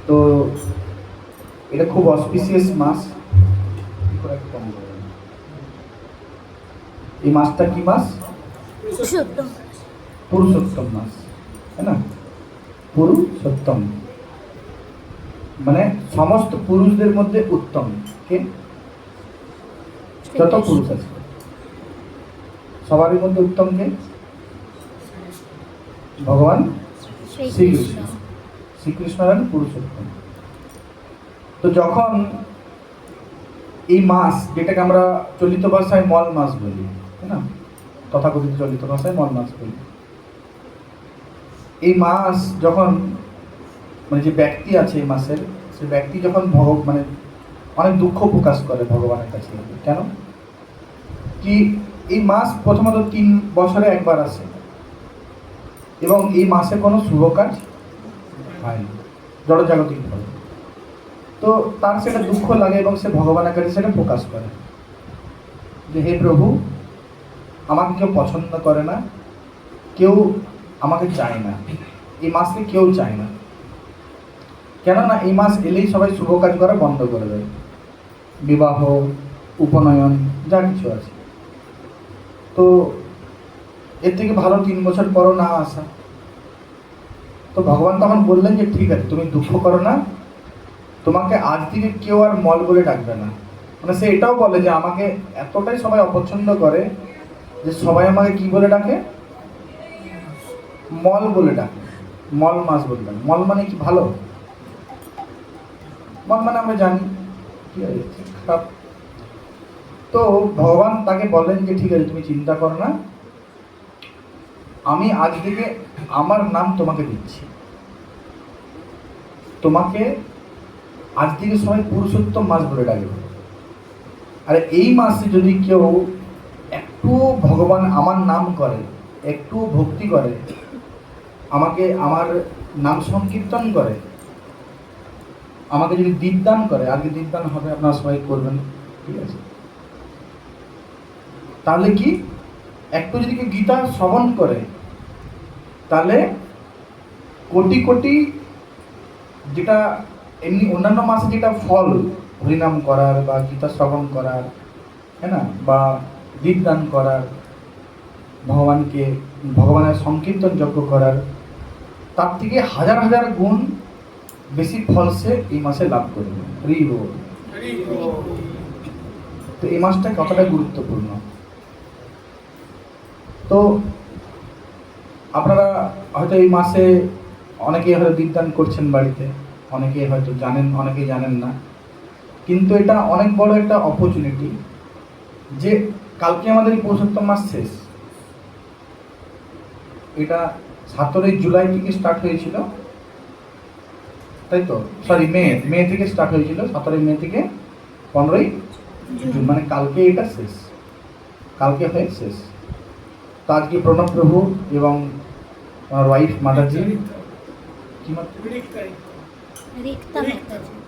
তো এটা খুব অসপিসিয়াস মাস। এই মাসটা কি মাস? পুরুষোত্তম মাস, তাই না? পুরুষোত্তম মানে সমস্ত পুরুষদের মধ্যে উত্তম কে? যত পুরুষ আছে সবারই মধ্যে উত্তম কে? ভগবান শ্রীকৃষ্ণ। শ্রীকৃষ্ণ হলেন পুরুষোত্তম। তো যখন এই মাস, যেটাকে আমরা চলিত ভাষায় মল মাস বলি, তাই না? তথাকথিত চলিত ভাষায় মল মাস বলি। এই মাস যখন মানে যে ব্যক্তি আছে এই মাসের, সে ব্যক্তি যখন মানে অনেক দুঃখ প্রকাশ করে ভগবানের কাছে। কেন? কি এই মাস প্রথমত 3 বছরে একবার আসে এবং এই মাসে কোনো শুভ কাজ হয় না, জড়জাগতিক ভাবে। তো তার সেটা দুঃখ লাগে এবং সে ভগবানের কাছে সেটা প্রকাশ করে যে হে প্রভু, আমাকে কেউ পছন্দ করে না, কেউ আমাকে চায় না, এই মাসকে কেউ চায় না। কেননা এই মাস এলেই সবাই শুভ কাজ করা বন্ধ করে দেয়, বিবাহ, উপনয়ন, যা কিছু আছে। তো এর থেকে ভালো 3 বছর পরও না আসা। তো ভগবান তখন বললেন যে ঠিক আছে, তুমি দুঃখ করো না, তোমাকে আজ থেকে কেউ আর মল বলে ডাকবে না। মানে সে এটাও বলে যে আমাকে এতটাই সবাই অপছন্দ করে যে সবাই আমাকে কি বলে ডাকে? মল বলে ডাকে, মল মাস বলে ডাকে। মল মানে কি ভালো? মল মানে আমরা জানি কি খারাপ। তো ভগবান তাকে বলেন যে ঠিক আছে, তুমি চিন্তা করো না, আমি আজ থেকে আমার নাম তোমাকে দিচ্ছি। তোমাকে আজ থেকে সবাই পুরুষোত্তম মাস বলে ডাকবে। আর এই মাসে যদি কেউ একটু ভগবান আমার নাম করে, একটু ভক্তি করে, আমাকে আমার নাম সংকীর্তন করে, আমাকে যদি দীপদান করে, আজকে দীপদান হবে, আপনারা সবাই করবেন, ঠিক আছে? তাহলে কি একটু যদি কেউ গীতা শ্রবণ করে, তাহলে কোটি কোটি, যেটা এমনি অন্যান্য মাসে যেটা ফল হরিনাম করার বা গীতা শ্রবণ করার, হ্যাঁ না, বা দীপদান করার, ভগবানের সংকীর্তন যজ্ঞ করার, তার থেকে হাজার হাজার গুণ বেশি ফল সে এই মাসে লাভ করবে। তো এই মাসটা কতটা গুরুত্বপূর্ণ। তো আপনারা হয়তো এই মাসে অনেকেই হয়তো দীপদান করছেন বাড়িতে, অনেকে হয়তো জানেন, অনেকে জানেন না। কিন্তু এটা অনেক বড় একটা অপরচুনিটি যে কালকে আমাদের এই পুরুষোত্তম মাস শেষ। এটা 17 জুলাই থেকে স্টার্ট হয়েছিল, তাই তো? সরি, মে থেকে স্টার্ট হয়েছিল, 17 মে থেকে 15 জুন, মানে কালকে এটা শেষ, কালকে হয়ে শেষ। তো আজকে প্রণব প্রভু এবং আমার ওয়াইফ মাতাজি, কি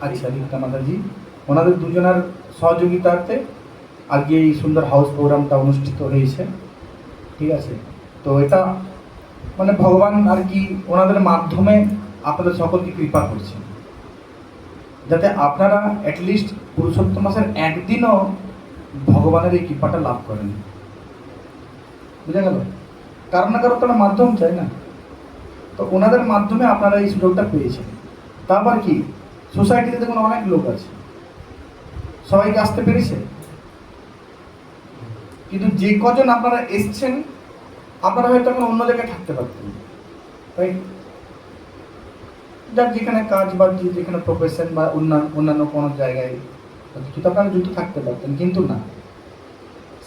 আচ্ছা রিক্তা মাতাজি, ওনাদের দুজনের সহযোগিতাতে আজকে এই সুন্দর হাউস প্রোগ্রামটা অনুষ্ঠিত হয়েছে, ঠিক আছে? তো এটা মানে ভগবান আর কি ওনাদের মাধ্যমে আপনাদের সকলকে কৃপা করছেন, যাতে আপনারা অ্যাটলিস্ট পুরুষোত্তম মাসের একদিনও ভগবানের এই কৃপাটা লাভ করেন। বুঝা গেল? কারণ না কারো তারা মাধ্যম চাই না, তো ওনাদের মাধ্যমে আপনারা এই সুযোগটা পেয়েছেন। তারপর কি সোসাইটিতে দেখুন অনেক লোক আছে, সবাইকে আসতে পেরেছে, কিন্তু যে কজন আপনারা এসছেন, আপনারা হয়তো এখন অন্য জায়গায় থাকতে পারতেন, তাই যার যেখানে কাজ বা যেখানে প্রফেশন বা অন্যান্য কোনো জায়গায় কিন্তু আপনারা যুক্ত থাকতে পারতেন, কিন্তু না,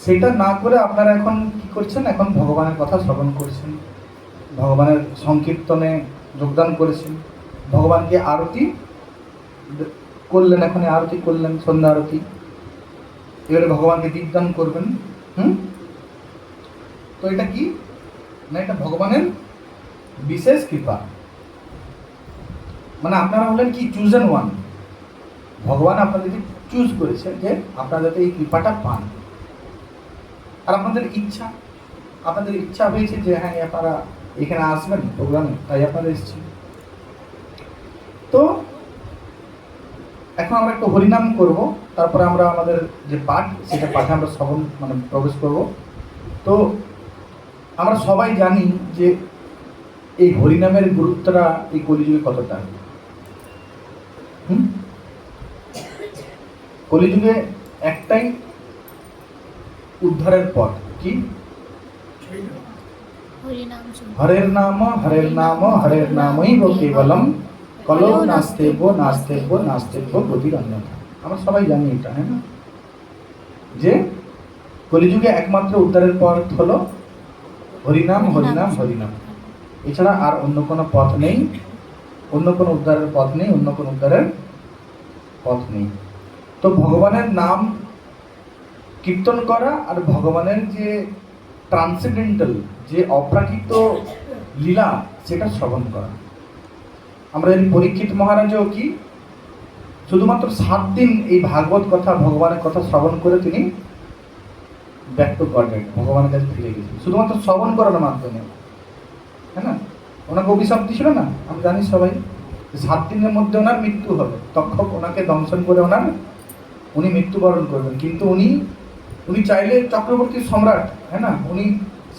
সেটা না করে আপনারা এখন কি করছেন? এখন ভগবানের কথা শ্রবণ করছেন, ভগবানের সংকীর্তনে যোগদান করেছেন, ভগবানকে আরতি করলেন, এখন আরতি করলেন, সন্ধ্যা আরতি, এবারে ভগবানকে দীপদান করবেন। তো এটা কি না, এটা ভগবানের বিশেষ কৃপা। মানে আপনারা হলেন কি চুজেন ওয়ান, ভগবান আপনাদেরকে চুজ করেছে যে আপনারা যাতে এই কৃপাটা পান। আর আপনাদের ইচ্ছা হয়েছে যে হ্যাঁ আপনারা এখানে আসবেন প্রোগ্রামে, তাই আপনারা এসেছেন। তো এখন আমরা একটু হরিনাম করব, তারপরে আমরা আমাদের যে পাঠ সেটা পাঠে আমরা শ্রবণ মানে প্রবেশ করব। তো আমরা সবাই জানি যে এই হরিনামের গুরুত্বটা এই কলিযুগে কতটা। কলিযুগে একটাই উদ্ধারের পথ, কি? হরের নাম হরের নাম হরের নামই কেবলম কলৌ নাস্তেব্য নাস্তেব্য নাস্তেব্য গতির অন্যথা। আমরা সবাই জানি এটা, হ্যাঁ না, যে কলিযুগে একমাত্র উদ্ধারের পথ হলো হরিনাম হরিনাম হরিনাম। এছাড়া আর অন্য কোনো পথ নেই, অন্য কোনো উদ্ধারের পথ নেই, অন্য কোনো উদ্ধারের পথ নেই। তো ভগবানের নাম কীর্তন করা আর ভগবানের যে ট্রান্সেন্ডেন্টাল যে অপ্রাকৃত লীলা সেটা শ্রবণ করা। আমরা জানি পরীক্ষিত মহারাজও কি শুধুমাত্র 7 দিন এই ভাগবত কথা ভগবানের কথা শ্রবণ করে তিনি ব্যাক টু গডহেড ভগবানের কাছে ফিরে গেছেন, শুধুমাত্র শ্রবণ করার মাধ্যমে, হ্যাঁ না। ওনাকে অভিশাপ দিয়েছিল না, আমি জানি সবাই, 7 দিনের মধ্যে ওনার মৃত্যু হবে, তক্ষক ওনাকে দংশন করে উনি মৃত্যুবরণ করবেন। কিন্তু উনি চাইলে চক্রবর্তী সম্রাট, হ্যাঁ না, উনি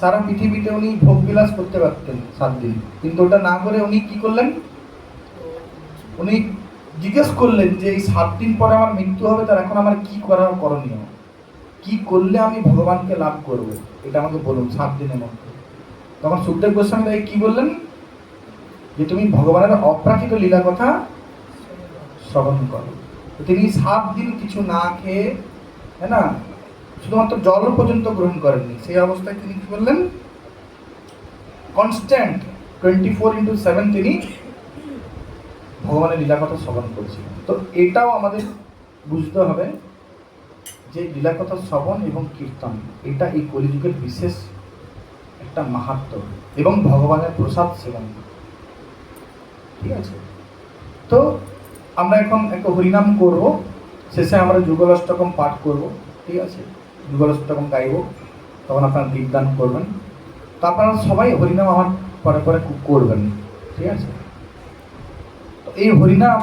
সারা পৃথিবীতে উনি ভোগ বিলাস করতে পারতেন 7 দিন, কিন্তু ওটা না করে উনি কি করলেন, উনি জিজ্ঞেস করলেন যে এই 7 দিন পরে আমার মৃত্যু হবে, তার এখন আমার কি করা করণীয়, কি করলে আমি ভগবানকে লাভ করব, এটা আমাকে বলুন 7 দিনের মধ্যে। তখন সুখদেব গোস্বামী তাই কি বললেন, যে তুমি ভগবানের অপ্রাকৃত লীলা কথা শ্রবণ করো। তিনি 7 দিন কিছু না খেয়ে, হ্যাঁ না, শুধুমাত্র জল পর্যন্ত গ্রহণ করেননি। সেই অবস্থায় তিনি কি করলেন, কনস্ট্যান্ট 24/7 তিনি ভগবানের লীলা কথা শ্রবণ করছিলেন। তো এটাও আমাদের বুঝতে হবে যে লীলা কথা শ্রবণ এবং কীর্তন এটা এই কলিযুগের বিশেষ একটা মাহাত্ম্য এবং ভগবানের প্রসাদ সেবন, ঠিক আছে। তো আমরা এখন একটা হরিনাম করব, শেষে আমরা যুগলাষ্টকম পাঠ করব, ঠিক আছে, যুগলাষ্টকম গাইব, তখন আপনারা দীপদান করবেন। তো আপনারা সবাই হরিনাম আমার পরে পরে করবেন, ঠিক আছে। তো এই হরিনাম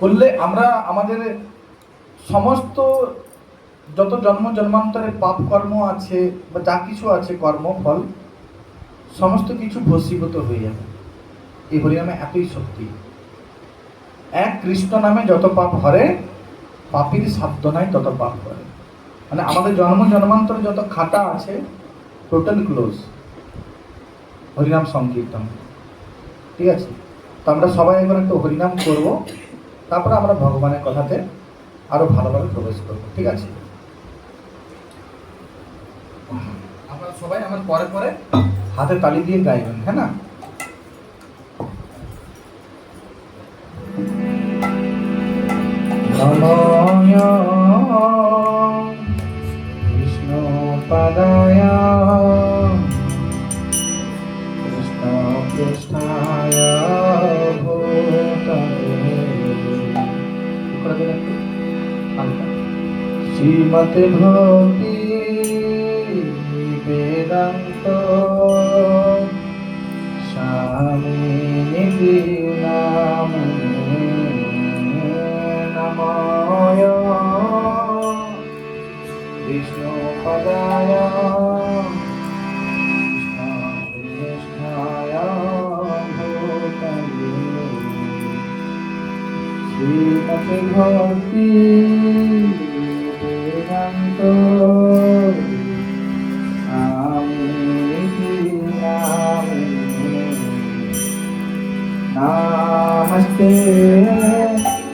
করলে আমরা আমাদের সমস্ত যত জন্ম জন্মান্তরের পাপ কর্ম আছে বা যা কিছু আছে কর্মফল সমস্ত কিছু ভস্মীভূত হয়ে যাবে। এই হরিনামে এতই শক্তি। এক কৃষ্ণ নামে যত পাপ হরে, পাপীর সাধ্য নাই তত পাপ করে। মানে আমাদের জন্ম জন্মান্তরে যত খাতা আছে টোটাল ক্লোজ হরিনাম সংকীর্তন, ঠিক আছে। তো আমরা সবাই এখন একটু হরিনাম করব, তারপরে আমরা ভগবানের কথাতে আরো ভালোভাবে প্রবেশ করব, ঠিক আছে। আপনারা সবাই আমার পরে পরে হাতে তালি দিয়ে গাইবেন, হ্যাঁ না। নমঃ বিষ্ণু পাদায় কৃষ্ণ পৃষ্ঠায় ভূতলে শ্রীমতে ভক্তি বেদান্ত স্বামী নামে নমঃ বিষ্ণু পদায় কৃষ্ণপৃষ্ঠায় ভূতলে শ্রীমতে ভক্তি বেদান্ত नमस्ते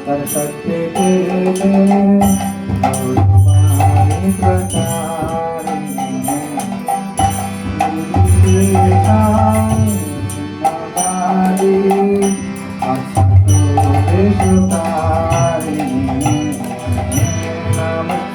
सरस्वती देवे गौरवाणी प्रचारिणी नमस्ते।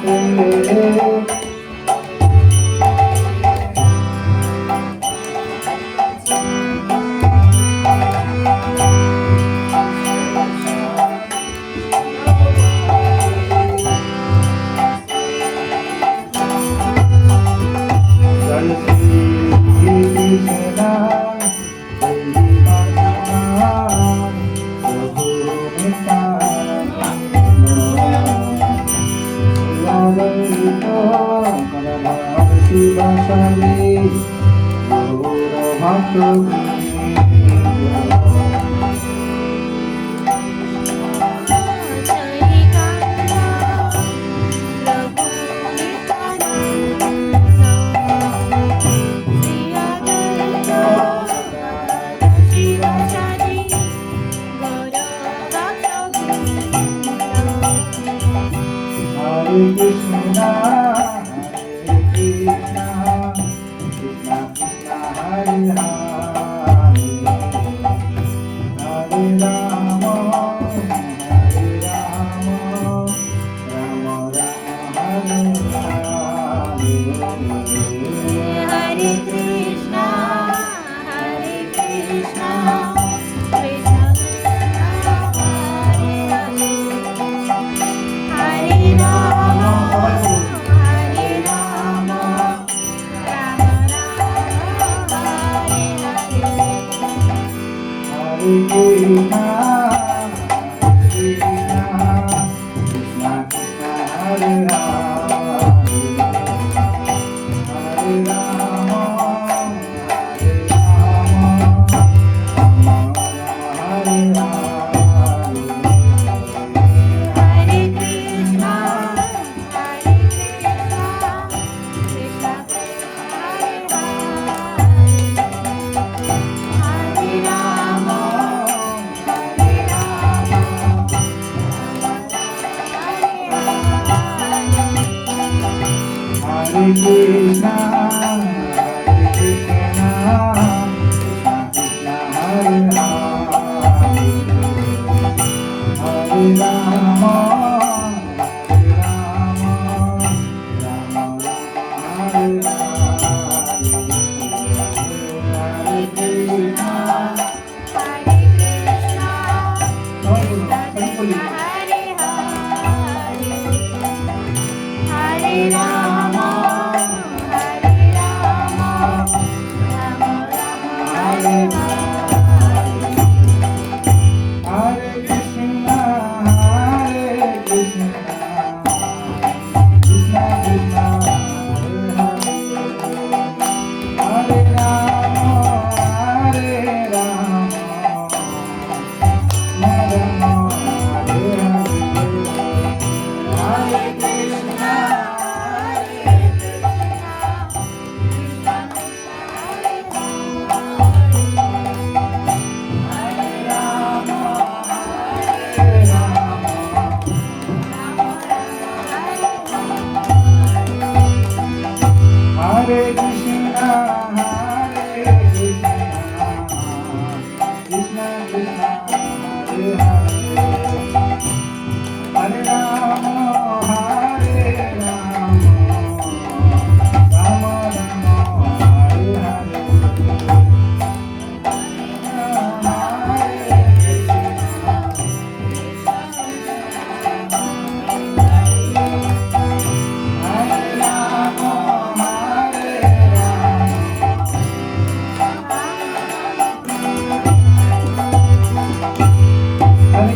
Hare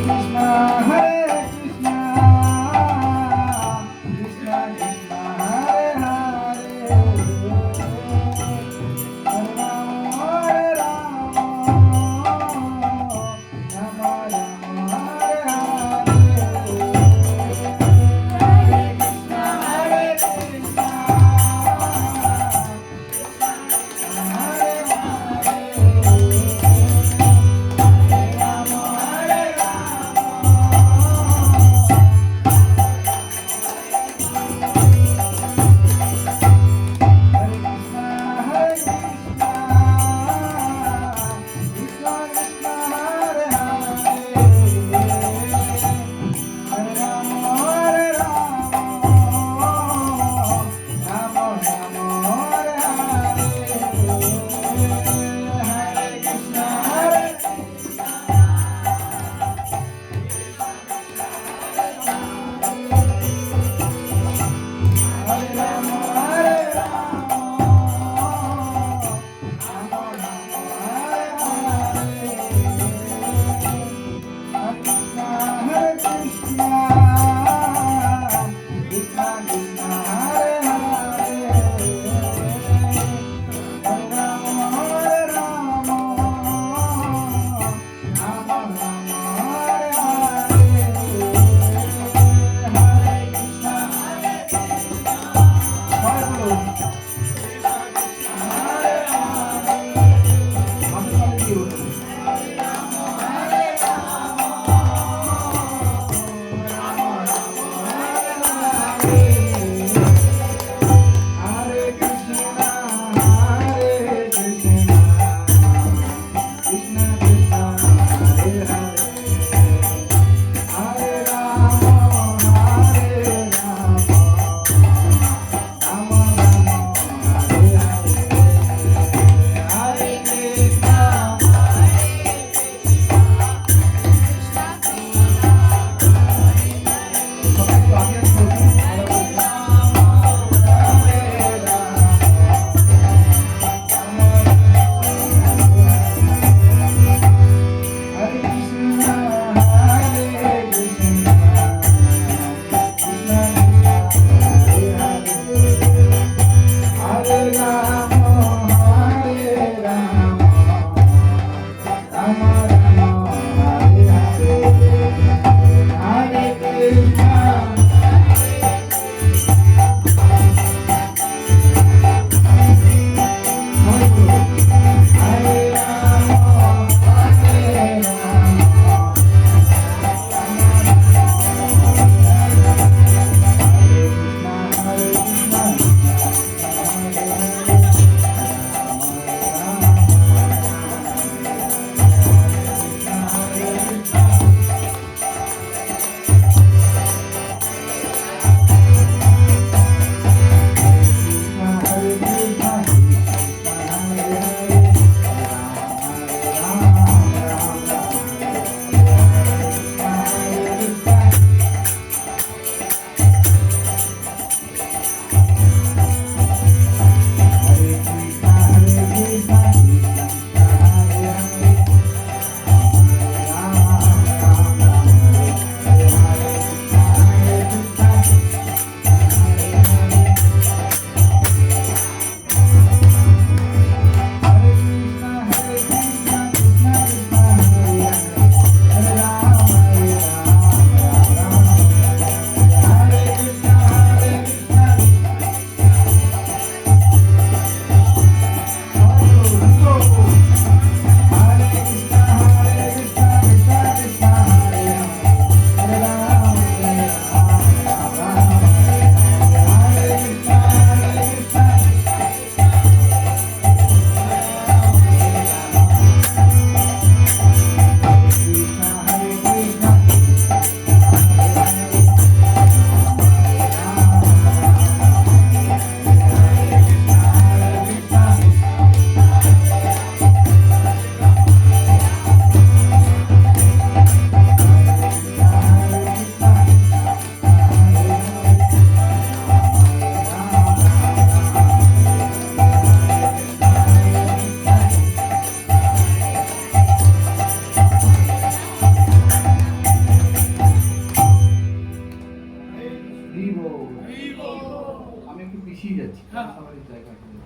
পিছিয়ে যাচ্ছি সবারই জায়গা চলে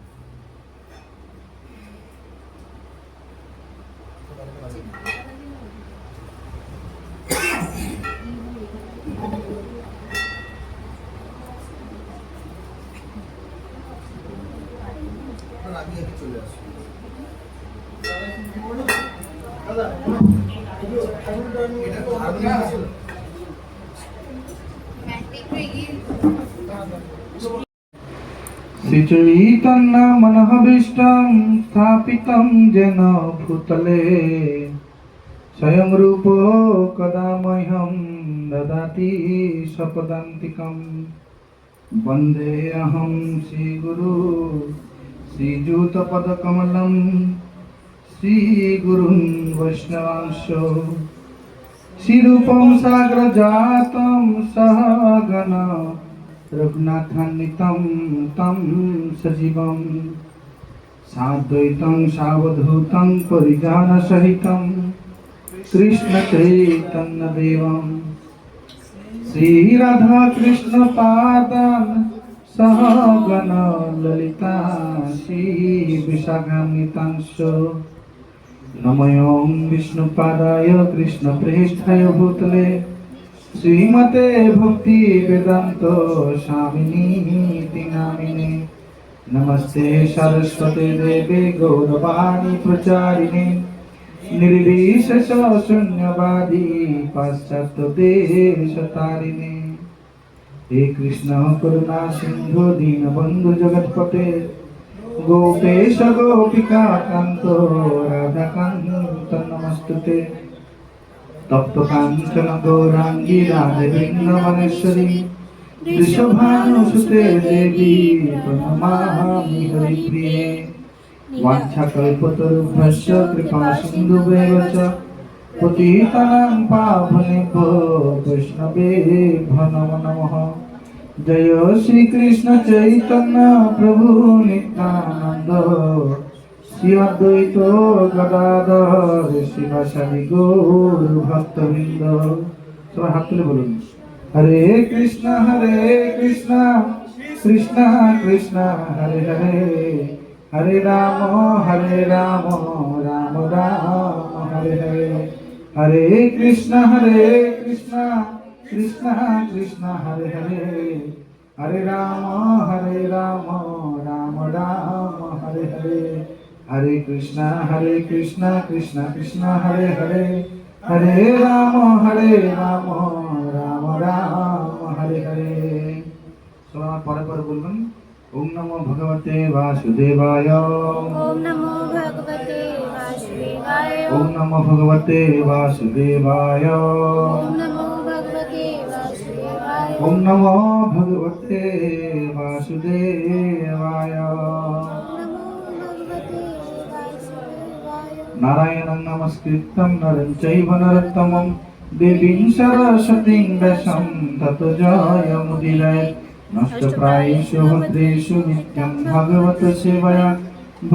আসুন। শ্রীচৈতন্য মনোভীষ্টং স্থাপিतं যেন ভূতলে স্বয়ং রূপ কদা মह्यं দদাতি স্বপদান্তিকं বন্দে অহং শ্রীগুরু শ্রীযুতপদকমलं শ্রীগুরুन् বৈষ্ণবাংশ শ্রীরূপं সাগ্রজাतं সহগণ রঘুনাথান্বিतं तं সজীবं সাদ্বৈतं সাবধূतं পরিজনসহিतं কৃষ্ণচৈতন্যদেবं শ্রীরাধা কৃষ্ণপাদাन् সহগণ ললিতা শ্রীবিশাখান্বিতাংশ নমোং বিষ্ণুপাদায় কৃষ্ণপ্রেষ্ঠায় ভূতলে শ্রীমতে ভক্তি বেদান্ত স্বামিনীতি নামিনে নমস্তে সরস্বতী দেবে গৌরবাণী প্রচারিণে নির্বিশেষ শূন্যবাদী পাশ্চাত্য দেশ তারিণে হে কৃষ্ণ করুণা সিন্ধু দীনবন্ধু জগৎপতে গোপেশ গোপিকা কান্ত রাধাকান্ত নমস্তুতে তপ্ত কাঞ্চন গৌরাঙ্গী রাধে বৃন্দাবনেশ্বরী বৃষভানুসুতে দেবী প্রণমামি হরিপ্রিয়ে वाञ्छाकल्पतरुभ्यश्च कृपा सिन्धुभ्येव च पतितानां पावनेभ्यो वैष्णवेभ्यो नमो नमः जय श्री कृष्ण चैतन्य प्रभु नित्यानंद श्री अद्वैत गदाधर शिवासादि गौर भक्तवृंद सब हाथ तुले बोलুন हरे कृष्ण कृष्ण कृष्ण हरे हरे हरे राम राम राम हरे हरे हरे कृष्ण कृष्ण कृष्ण हरे हरे हरे राम राम राम हरे हरे हरे कृष्ण कृष्ण कृष्ण हरे हरे हरे राम राम राम हरे हरे सबाई परे परे बोलবেন ओम नमो भगवते वासुदेवाय ओम नमो भगवते वासुदेवाय ओम नमो भगवते वासुदेवाय ओम नमो भगवते वासुदेवाय ओम नमो भगवते वासुदेवाय नमो भगवते वासुदेवाय नारायणं नमस्कृतं नरं चैव नरोत्तमं देवीं सरस्वतीं व्यासं ततो जयमुदीरये नष्टप्रायेषु भद्रेषु नित्यं भगवत सेवया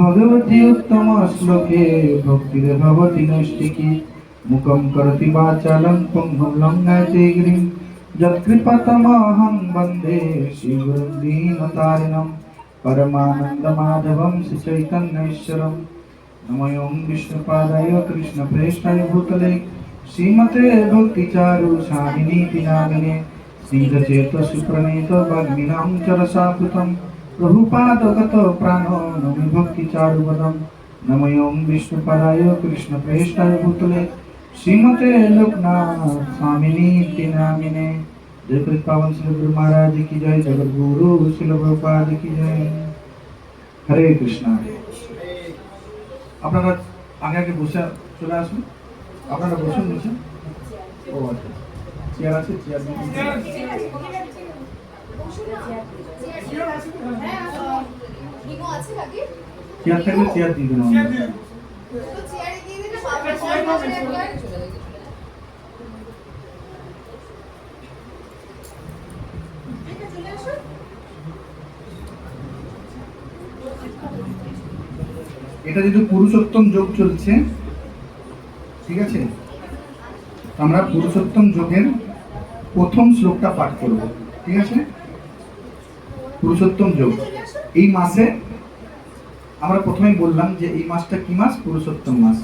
भगवती उत्तम श्लोके भक्तिर्भवति नैष्टिकी मुखं करोति वाचालं पुंहं लङ्घयते गिरिं यत्कृपातमहं वन्दे श्रीगुरुं दीनतारिणं परमानन्दमाधवं श्रीचैतन्यैश्वरं नमों विष्णुपादाय कृष्णप्रेष्ठाय भूतले श्रीमते भक्तिचारु स्वामिनीति नामिने श्रीरचेत सुप्रणीत वाग्मिनां चरसाकृतं प्रभुपादगत प्राणो नमि भक्तिचारुवदं नमों विष्णुपादाय कृष्णप्रेष्ठाय भूतले श्रीमते लोकनाथ स्वामिनीति नामिने जय कृपावन श्री गुरु महाराज की जय जगत गुरु श्री प्रभुपाद की जय हरे कृष्णा আপনারা আগে আগে বসে চলে আসুন আপনারা বসুন বসে ও আচ্ছা চেয়ার আছে চেয়ার চেয়ার থাকলে চেয়ার দিয়ে দেবেন এটা যেহেতু পুরুষোত্তম যোগ চলছে ঠিক আছে আমরা পুরুষোত্তম যোগের প্রথম শ্লোকটা পাঠ করব ঠিক আছে পুরুষোত্তম যোগ। এই মাসে আমরা প্রথমেই বললাম যে এই মাসটা কি মাস? পুরুষোত্তম মাস।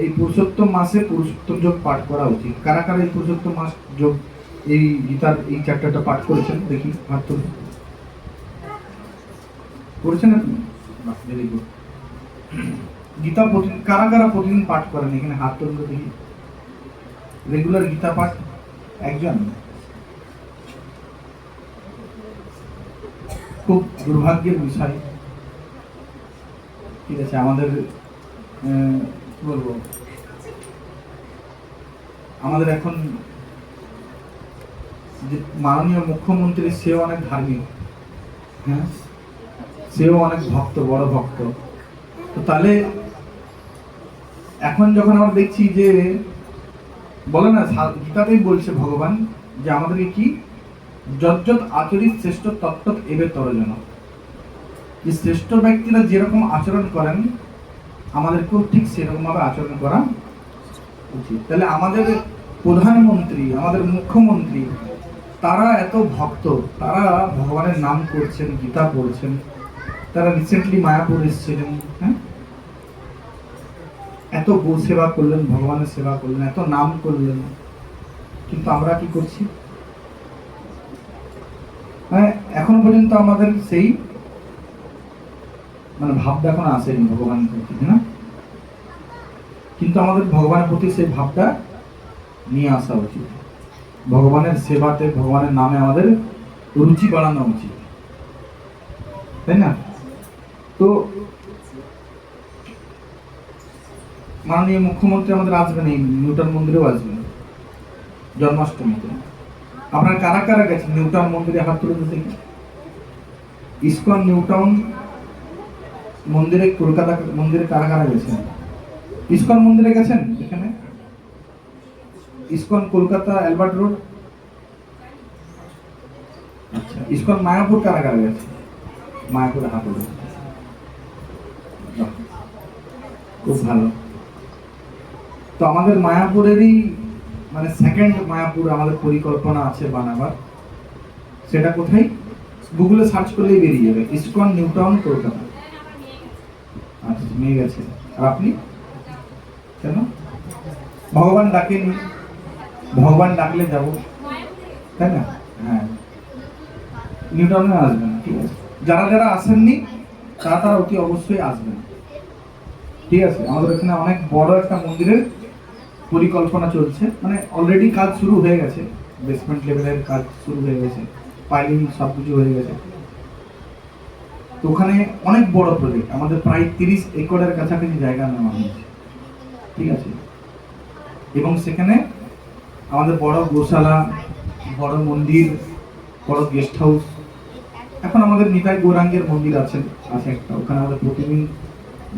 এই পুরুষোত্তম মাসে পুরুষোত্তম যোগ পাঠ করা উচিত। কারা কারা এই পুরুষোত্তম মাস যোগ এই গীতার এই চ্যাপ্টারটা পাঠ করেছেন? দেখি হাত তুলুন। করেছেন আপনি? Very good. গীতা কারা কারা প্রতিদিন পাঠ করেন? এখানে হাত তুলুন দেখি। রেগুলার গীতা পাঠ একজন? খুব দুর্ভাগ্যের বিষয়। ঠিক আছে, আমাদের কি বলবো, আমাদের এখন যে মাননীয় মুখ্যমন্ত্রী সেও অনেক ধার্মিক, হ্যাঁ, সেও অনেক ভক্ত, বড় ভক্ত। তো তাহলে এখন যখন আমরা দেখছি যে বলে না, গীতাতেই বলছে ভগবান যে আমাদেরকে কি যজ্জত আচরিত শ্রেষ্ঠ তত্ত্বত এবে তরজন, যে শ্রেষ্ঠ ব্যক্তিরা যেরকম আচরণ করেন আমাদেরকেও ঠিক সেরকম ভাবে আচরণ করা উচিত। তাহলে আমাদের প্রধানমন্ত্রী, আমাদের মুখ্যমন্ত্রী, তারা এত ভক্ত, তারা ভগবানের নাম করছেন, গীতা পড়ছেন, তারা রিসেন্টলি মায়াপুর এসেছিলেন, হ্যাঁ, এত গো সেবা করলেন, ভগবানের সেবা করলেন, এত নাম করলেন, কিন্তু আমরা কি করছি? মানে এখনো পর্যন্ত আমাদের সেই মানে ভাবটা এখন আসেনি ভগবানের প্রতি, না? কিন্তু আমাদের ভগবানের প্রতি সেই ভাবটা নিয়ে আসা উচিত। ভগবানের সেবাতে, ভগবানের নামে আমাদের রুচি বাড়ানো উচিত, তাই না? তো মাননীয় মুখ্যমন্ত্রী আমাদের আসবেন, এই নিউটন মন্দিরেও আসবেন জন্মাষ্টমীতে। আপনারা কারা কারা গেছেন নিউটন মন্দিরে? হাত তুলে দেখি। ইসকন নিউটাউন মন্দিরে, কলকাতা মন্দিরে কারা কারা গেছেন? ইসকন মন্দিরে গেছেন? এখানে ইসকন কলকাতা অ্যালবার্ট রোড। আচ্ছা, ইসকন মায়াপুর কারা কারা গেছে? মায়াপুরে হাত তুলে। খুব ভালো। তো আমাদের মায়াপুরেরই মানে সেকেন্ড মায়াপুর আমাদের পরিকল্পনা আছে বানাবার। সেটা কোথায়? গুগলে সার্চ করলেই বেরিয়ে যাবে, ইসকন নিউটাউন কলকাতা। আচ্ছা, নিয়ে গেছে। আর আপনি কেন? ভগবান ডাকেনি, ভগবান ডাকলে যাব, তাই না? হ্যাঁ, নিউটাউনে আসবেন, ঠিক আছে। যারা যারা আসেননি তারা তারা অতি অবশ্যই আসবেন, ঠিক আছে। আমাদের এখানে অনেক বড় একটা মন্দিরের পরিকল্পনা চলছে, মানে অলরেডি কাজ শুরু হয়ে গেছে, বেসমেন্ট লেভেলের কাজ শুরু হয়ে গেছে, পাইলিং সব কিছু হয়ে গেছে। তো ওখানে অনেক বড় প্রজেক্ট, আমাদের প্রায় 30 একরের কাছাকাছি জায়গা নেওয়া হয়েছে, ঠিক আছে। এবং সেখানে আমাদের বড় গোশালা, বড় মন্দির, বড় গেস্ট হাউস। এখন আমাদের নিতাই গৌরাঙ্গের মন্দির আছে একটা, ওখানে আমাদের প্রতিদিন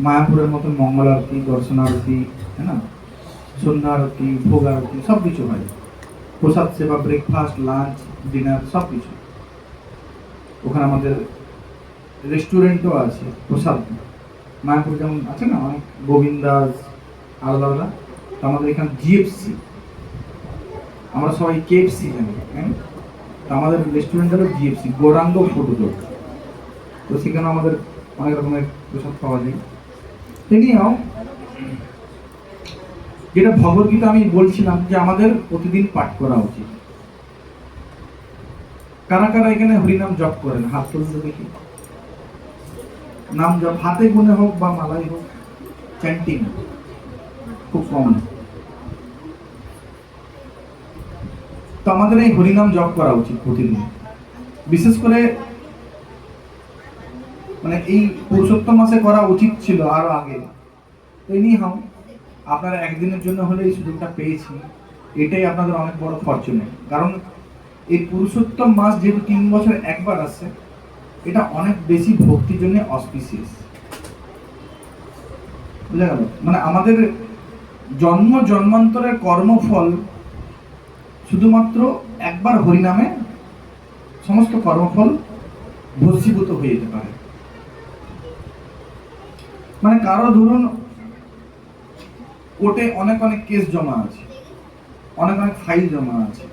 মায়াপুরের মতন মঙ্গল আরতি, দর্শন আরতি, হ্যাঁ না, সন্ধ্যা আরতি, ভোগ আরতি, সব কিছু হয়। প্রসাদ সেবা, ব্রেকফাস্ট, লাঞ্চ, ডিনার সব কিছু। ওখানে আমাদের রেস্টুরেন্টও আছে, প্রসাদ। মায়াপুর যেমন আছে না অনেক গোবিন্দাস, আলাদা আলাদা, তো আমাদের এখানে জিএফসি, আমরা সবাই কেএফসি জানি, হ্যাঁ, তো আমাদের রেস্টুরেন্ট হলো জিএফসি, গৌরাঙ্গ ফুডজোন। তো সেখানে আমাদের অনেক রকমের প্রসাদ পাওয়া যায়। তেমনিও যেটা ভগবদ্গীতা আমি বলছিলাম যে আমাদের প্রতিদিন পাঠ করা উচিত। কারা কারা এখানে হরিনাম জপ করেন? হাত তুলতে দেখি। নাম জপ হাতে গুনে হোক বা মালাই হোক, চ্যান্টিং খুব কম। তো আমাদের এই হরিনাম জপ করা উচিত প্রতিদিন, বিশেষ করে মানে এই পুরুষোত্তম মাসে করা উচিত ছিল আরো আগে। এনি হাও আপনারা একদিনের জন্য হলে এই সুযোগটা পেয়েছি, এটাই আপনাদের অনেক বড় ফরচুনেট। কারণ এই পুরুষোত্তম মাস যেহেতু 3 বছর একবার আসছে, এটা অনেক বেশি ভক্তির জন্য অসপিসিয়াস, বুঝা গেল? মানে আমাদের জন্ম জন্মান্তরের কর্মফল শুধুমাত্র একবার হরিনামে সমস্ত কর্মফল ভস্মীভূত হয়ে যেতে পারে। মানে কারো ধরুন কোর্টে অনেক অনেক কেস জমা আছে, অনেক অনেক ফাইল জমা আছে,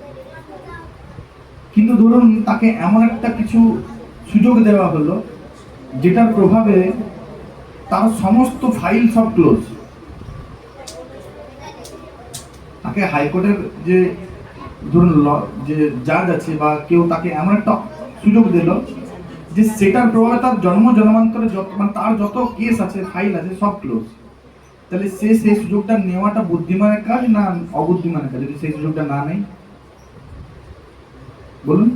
কিন্তু ধরুন তাকে এমন একটা কিছু সুযোগ দেওয়া হলো, যেটার প্রভাবে তার সমস্ত ফাইল সব ক্লোজ। তাকে হাইকোর্টের যে ধরুন যে জাজ আছে বা কেউ তাকে এমন একটা সুযোগ দিল যে সেটার প্রভাবে তার জন্মান্তরে মানে তার যত কেস আছে, ফাইল আছে, সব ক্লোজ। তাহলে সে সেই সুযোগটা নেওয়াটা বুদ্ধিমানের কাজ না অবুদ্ধিমানের কাজ? যদি সেই সুযোগটা না নেয়, বলুন,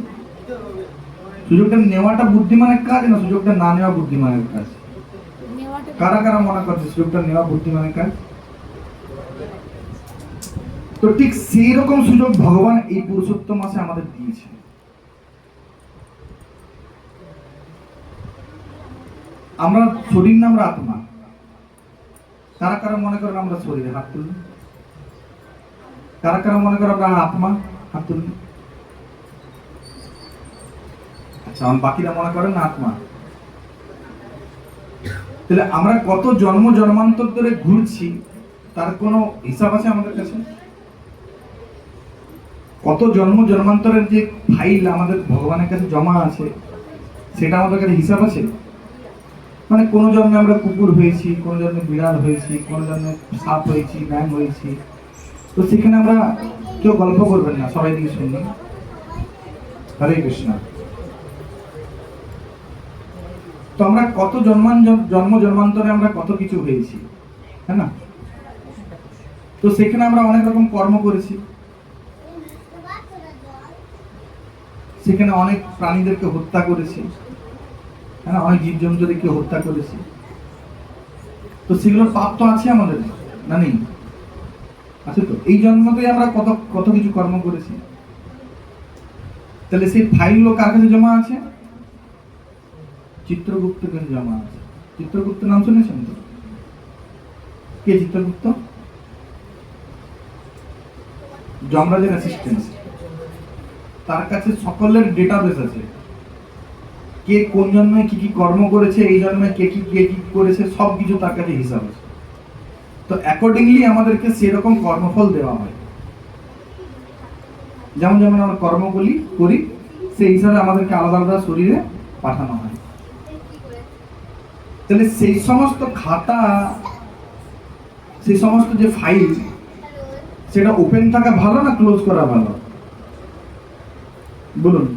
সুযোগটা নেওয়াটা বুদ্ধিমানের কাজ না সুযোগটা না নেওয়া বুদ্ধিমানের কাজ? কারা কারা মনে করছে সুযোগটা নেওয়া বুদ্ধিমানের কাজ? তো ঠিক সেই রকম সুযোগ ভগবান এই পুরুষোত্তম মাসে আমাদের দিয়েছে। আমরা শরীর না, আমরা আত্মা। কারা কারা মনে করেন আমরা শরীরে? হাত তুলুন। কারা কারা মনে করেন আমরা আত্মা? হাত তুলুন। আচ্ছা, বাকিরা মনে করেন না আত্মা। তাহলে আমরা কত জন্ম জন্মান্তর ধরে ঘুরছি তার কোনো হিসাব আছে আমাদের কাছে? কত জন্ম জন্মান্তরের যে ফাইল আমাদের ভগবানের কাছে জমা আছে সেটা আমাদের কাছে হিসাব আছে? মানে কোনো জন্মে আমরা কুকুর হয়েছি, কোনো জন্মে বিড়াল হয়েছি, কোনো জন্মে সাপ হয়েছি, ব্যাঙ হয়েছি। তো সেখানে আমরা কেউ গল্প করবেন না, সবাই দিকে শুনি হরে কৃষ্ণ। তো আমরা কত জন্ম জন্মান্তরে আমরা কত কিছু হয়েছি, তাই না? তো সেখানে আমরা অনেক রকম কর্ম করেছি, সেখানে অনেক প্রাণীদেরকে হত্যা করেছি, হ্যাঁ, অনেক জীবজন্তুদেরকে হত্যা করেছি। তো সেগুলোর পাপ তো আছে আমাদের, না নেই? আছে তো। এই জন্মতেই আমরা কত কত কিছু কর্ম করেছি। তাহলে সেই ফাইলগুলো কার কাছে জমা আছে? চিত্রগুপ্তের কাছে জমা আছে। চিত্রগুপ্তের নাম শুনেছেন তো? কে চিত্রগুপ্ত? যমরাজের অ্যাসিস্ট্যান্ট। তার কাছে সকলের ডেটাবেস আছে, কে কোন জন্মে কি কি কর্ম করেছে, এই জন্মে কে কি করেছে, সব কিছু তার কাছে হিসাব আছে। তো অ্যাকর্ডিংলি আমাদেরকে সেরকম কর্মফল দেওয়া হয়। যেমন যেমন আমরা কর্মগুলি করি সেই হিসাবে আমাদেরকে আলাদা আলাদা শরীরে পাঠানো হয়। তাহলে সেই সমস্ত খাতা, সেই সমস্ত যে ফাইল, সেটা ওপেন থাকা ভালো না ক্লোজ করা ভালো? বলুন,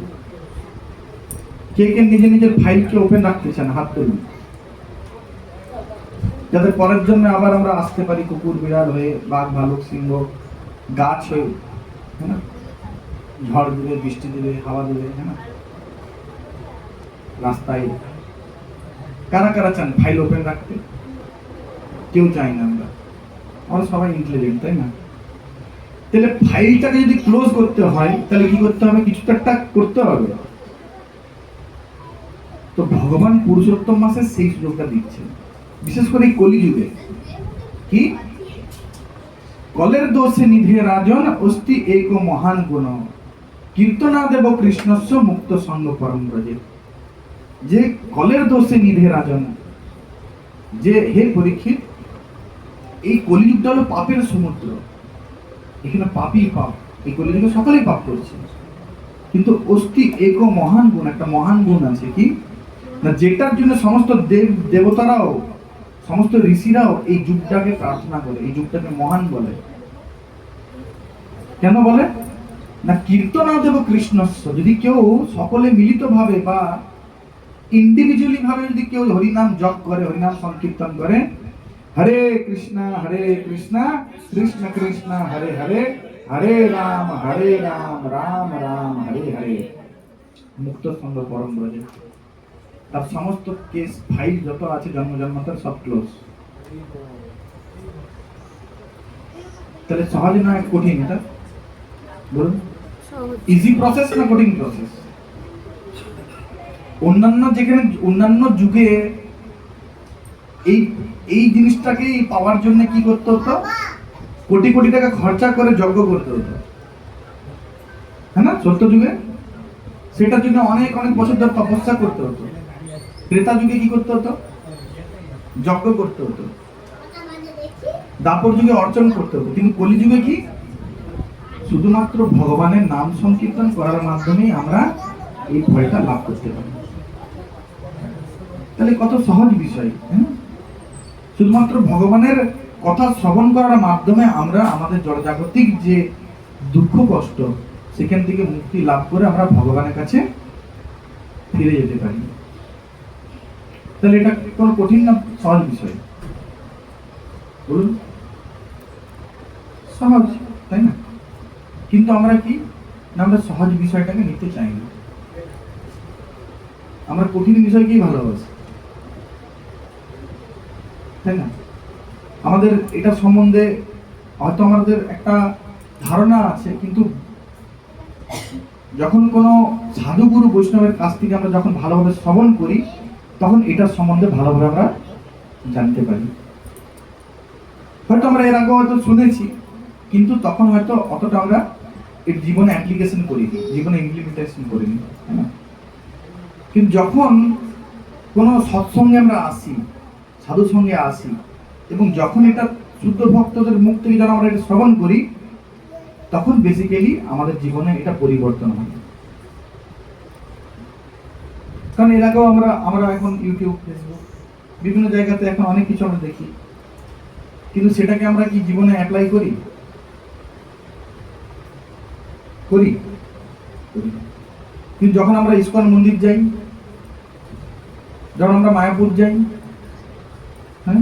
কে কে নিজে নিজের ফাইলকে ওপেন রাখতে চান? হাত তুলুন, যাতে পরের জন্য আবার আমরা আসতে পারি কুকুর বিড়াল হয়ে, বাঘ ভালুক সিংহ গাছ হয়ে, হ্যাঁ না? ঝড় দিবে, বৃষ্টি দিবে, হাওয়া দিবে, হ্যাঁ না? রাস্তায় কারা কারা চান ফাইল ওপেন রাখতে? কেউ চাই না। আমরা সবাই ইন্টেলিজেন্ট, তাই না? তাহলে ফাইলটাকে যদি ক্লোজ করতে হয় তাহলে কি করতে হবে? কিছু তো একটা করতে হবে। তো ভগবান পুরুষোত্তম মাসে সেই সুযোগটা দিচ্ছে, বিশেষ করে এই কলিযুগে। কি? কলের দোষে নিধে রাজন অস্তি এক মহান গুণ, কীর্তনা দেব কৃষ্ণস্য মুক্ত সঙ্গ পরম ব্রজে। যে কলের দোষে নিধে রাজন, যে হে পরীক্ষিত, এই কলিযুগটা হলো পাপের সমুদ্র। এখানে পাপই পাপ, এই কলিযুগে সকলেই পাপ করছে। কিন্তু অস্তি এক মহান গুণ, একটা মহান গুণ আছে। কি না? যেটার জন্য সমস্ত দেবতারাও, সমস্ত ঋষিরাও এই যুগটাকে প্রার্থনা করে, এই যুগটাকে মহান বলে। কেন বলে না? কীর্তনা দেব কৃষ্ণস্য, যদি কেউ সকলে মিলিত ভাবে বা ইন্ডিভিজুয়ালি ভাবে যদি কেউ হরিনাম জপ করে, হরিনাম সংকীর্তন করে, হরে কৃষ্ণ কৃষ্ণ কৃষ্ণ হরে হরে, হরে রাম রাম রাম হরে হরে, মুক্ত সঙ্গ পরম ব্রজে। তার সমস্ত কেস ফাইল যত আছে জন্ম জন্মান্তর সব ক্লোজ। তাহলে সহজ নয়, কঠিন? এটা বলুন, ইজি প্রসেস না কঠিন প্রসেস? অন্যান্য যুগে এই জিনিসটাকে পাওয়ার জন্য কি করতে হতো? কোটি কোটি টাকা খরচা করে যজ্ঞ করতে হতো, হ্যাঁ না? সত্য যুগে সেটার জন্য অনেক অনেক বছর ধরে তপস্যা করতে হতো। ত্রেতা যুগে কি করতে হতো? যজ্ঞ করতে হতো। দাপর যুগে অর্চন করতে হতো। কিন্তু কলিযুগে কি? শুধুমাত্র ভগবানের নাম সংকীর্তন করার মাধ্যমেই আমরা এই ফলটা লাভ করতে পারি। তাহলে কত সহজ বিষয়, তাই না? শুধুমাত্র ভগবানের কথা শ্রবণ করার মাধ্যমে আমরা আমাদের জড়জাগতিক যে দুঃখ কষ্ট সেখান থেকে মুক্তি লাভ করে আমরা ভগবানের কাছে ফিরে যেতে পারি। তাহলে এটা কোনো কঠিন না সহজ বিষয়? বলুন, সহজ, তাই না? কিন্তু আমরা কি না, আমরা সহজ বিষয়টাকে নিতে চাই না, আমরা কঠিন বিষয়কেই ভালোবাসি, তাই না? আমাদের এটা সম্বন্ধে হয়তো আমাদের একটা ধারণা আছে, কিন্তু যখন কোনো সাধুগুরু বৈষ্ণবের কাছ থেকে আমরা যখন ভালোভাবে শ্রবণ করি তখন এটার সম্বন্ধে ভালোভাবে আমরা জানতে পারি। হয়তো আমরা এর আগে হয়তো শুনেছি, কিন্তু তখন হয়তো অতটা আমরা এর জীবনে অ্যাপ্লিকেশন করিনি, জীবনে ইমপ্লিমেন্টেশন করিনি, তাই না? কিন্তু যখন কোনো সৎসঙ্গে আমরা আসি, সাধু সঙ্গে আসি, এবং যখন এটা শুদ্ধ ভক্তদের মুখ থেকে যখন আমরা এটা শ্রবণ করি তখন বেসিক্যালি আমাদের জীবনে এটা পরিবর্তন হয়। কারণ এর আগেও আমরা এখন ইউটিউব, ফেসবুক, বিভিন্ন জায়গাতে এখন অনেক কিছু আমরা দেখি, কিন্তু সেটাকে আমরা কি জীবনে অ্যাপ্লাই করি? করি? কিন্তু যখন আমরা ইস্কন মন্দির যাই, যখন আমরা মায়াপুর যাই, হ্যাঁ,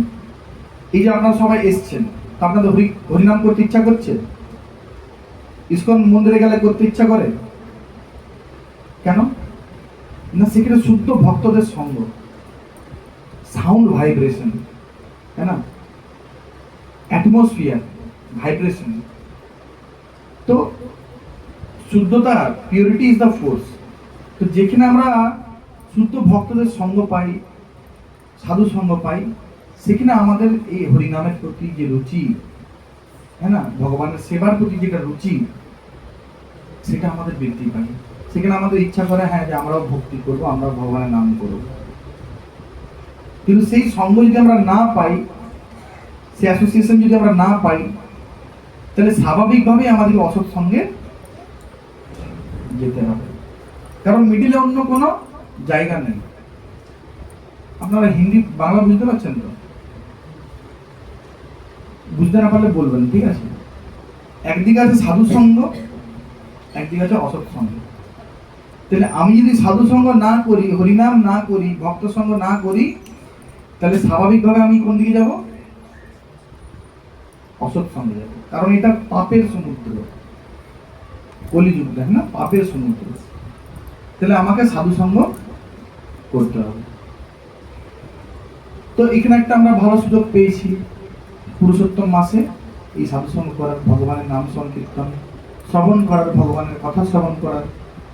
এই যে আপনারা সবাই এসছেন, আপনাদের হরিনাম করতে ইচ্ছা করছে? ইস্কন মন্দিরে গেলে করতে ইচ্ছা করে কেন? না, সেখানে শুদ্ধ ভক্তদের সঙ্গ, সাউন্ড ভাইব্রেশন, তাই না? Atmosphere vibration. তো শুদ্ধতা, পিউরিটি ইজ দ্য ফোর্স। তো যেখানে আমরা শুদ্ধ ভক্তদের সঙ্গ পাই, সাধু সঙ্গ পাই, সেখানে আমাদের এই হরিনামের প্রতি যে রুচি, হ্যাঁ না, ভগবানের সেবার প্রতি যেটা রুচি, সেটা আমাদের বৃদ্ধি পায়। সেখানে আমাদের ইচ্ছা করে, হ্যাঁ, যে আমরাও ভক্তি করব, আমরাও ভগবানের নাম করব। কিন্তু সেই সঙ্গ যদি আমরা না পাই, সেই অ্যাসোসিয়েশন যদি আমরা না পাই, তাহলে স্বাভাবিকভাবেই আমাদের অসৎ সঙ্গে যেতে হবে, কারণ মিডিলে অন্য কোনো জায়গা নেই। আপনারা হিন্দি বাংলা বুঝতে পারছেন তো? বুঝতে না পারলে বলবেন, ঠিক আছে? একদিকে আছে সাধু সঙ্গ, একদিকে আছে অসৎ সঙ্গ। তাহলে আমি যদি সাধু সঙ্গ না করি, হরিনাম না করি, ভক্ত সঙ্গ না করি, তাহলে স্বাভাবিকভাবে আমি কোন দিকে যাব? অসৎ সঙ্গে যাব। কারণ এটা পাপের সমুদ্র, কলিযুগ, দেখ না, পাপের সমুদ্র। তাহলে আমাকে সাধু সঙ্গ করতে হবে। তো এখানে একটা আমরা ভালো সুযোগ পেয়েছি পুরুষোত্তম মাসে এই সাধু সঙ্গ করার, ভগবানের নাম সংকীর্তন শ্রবণ করার, ভগবানের কথা শ্রবণ করার,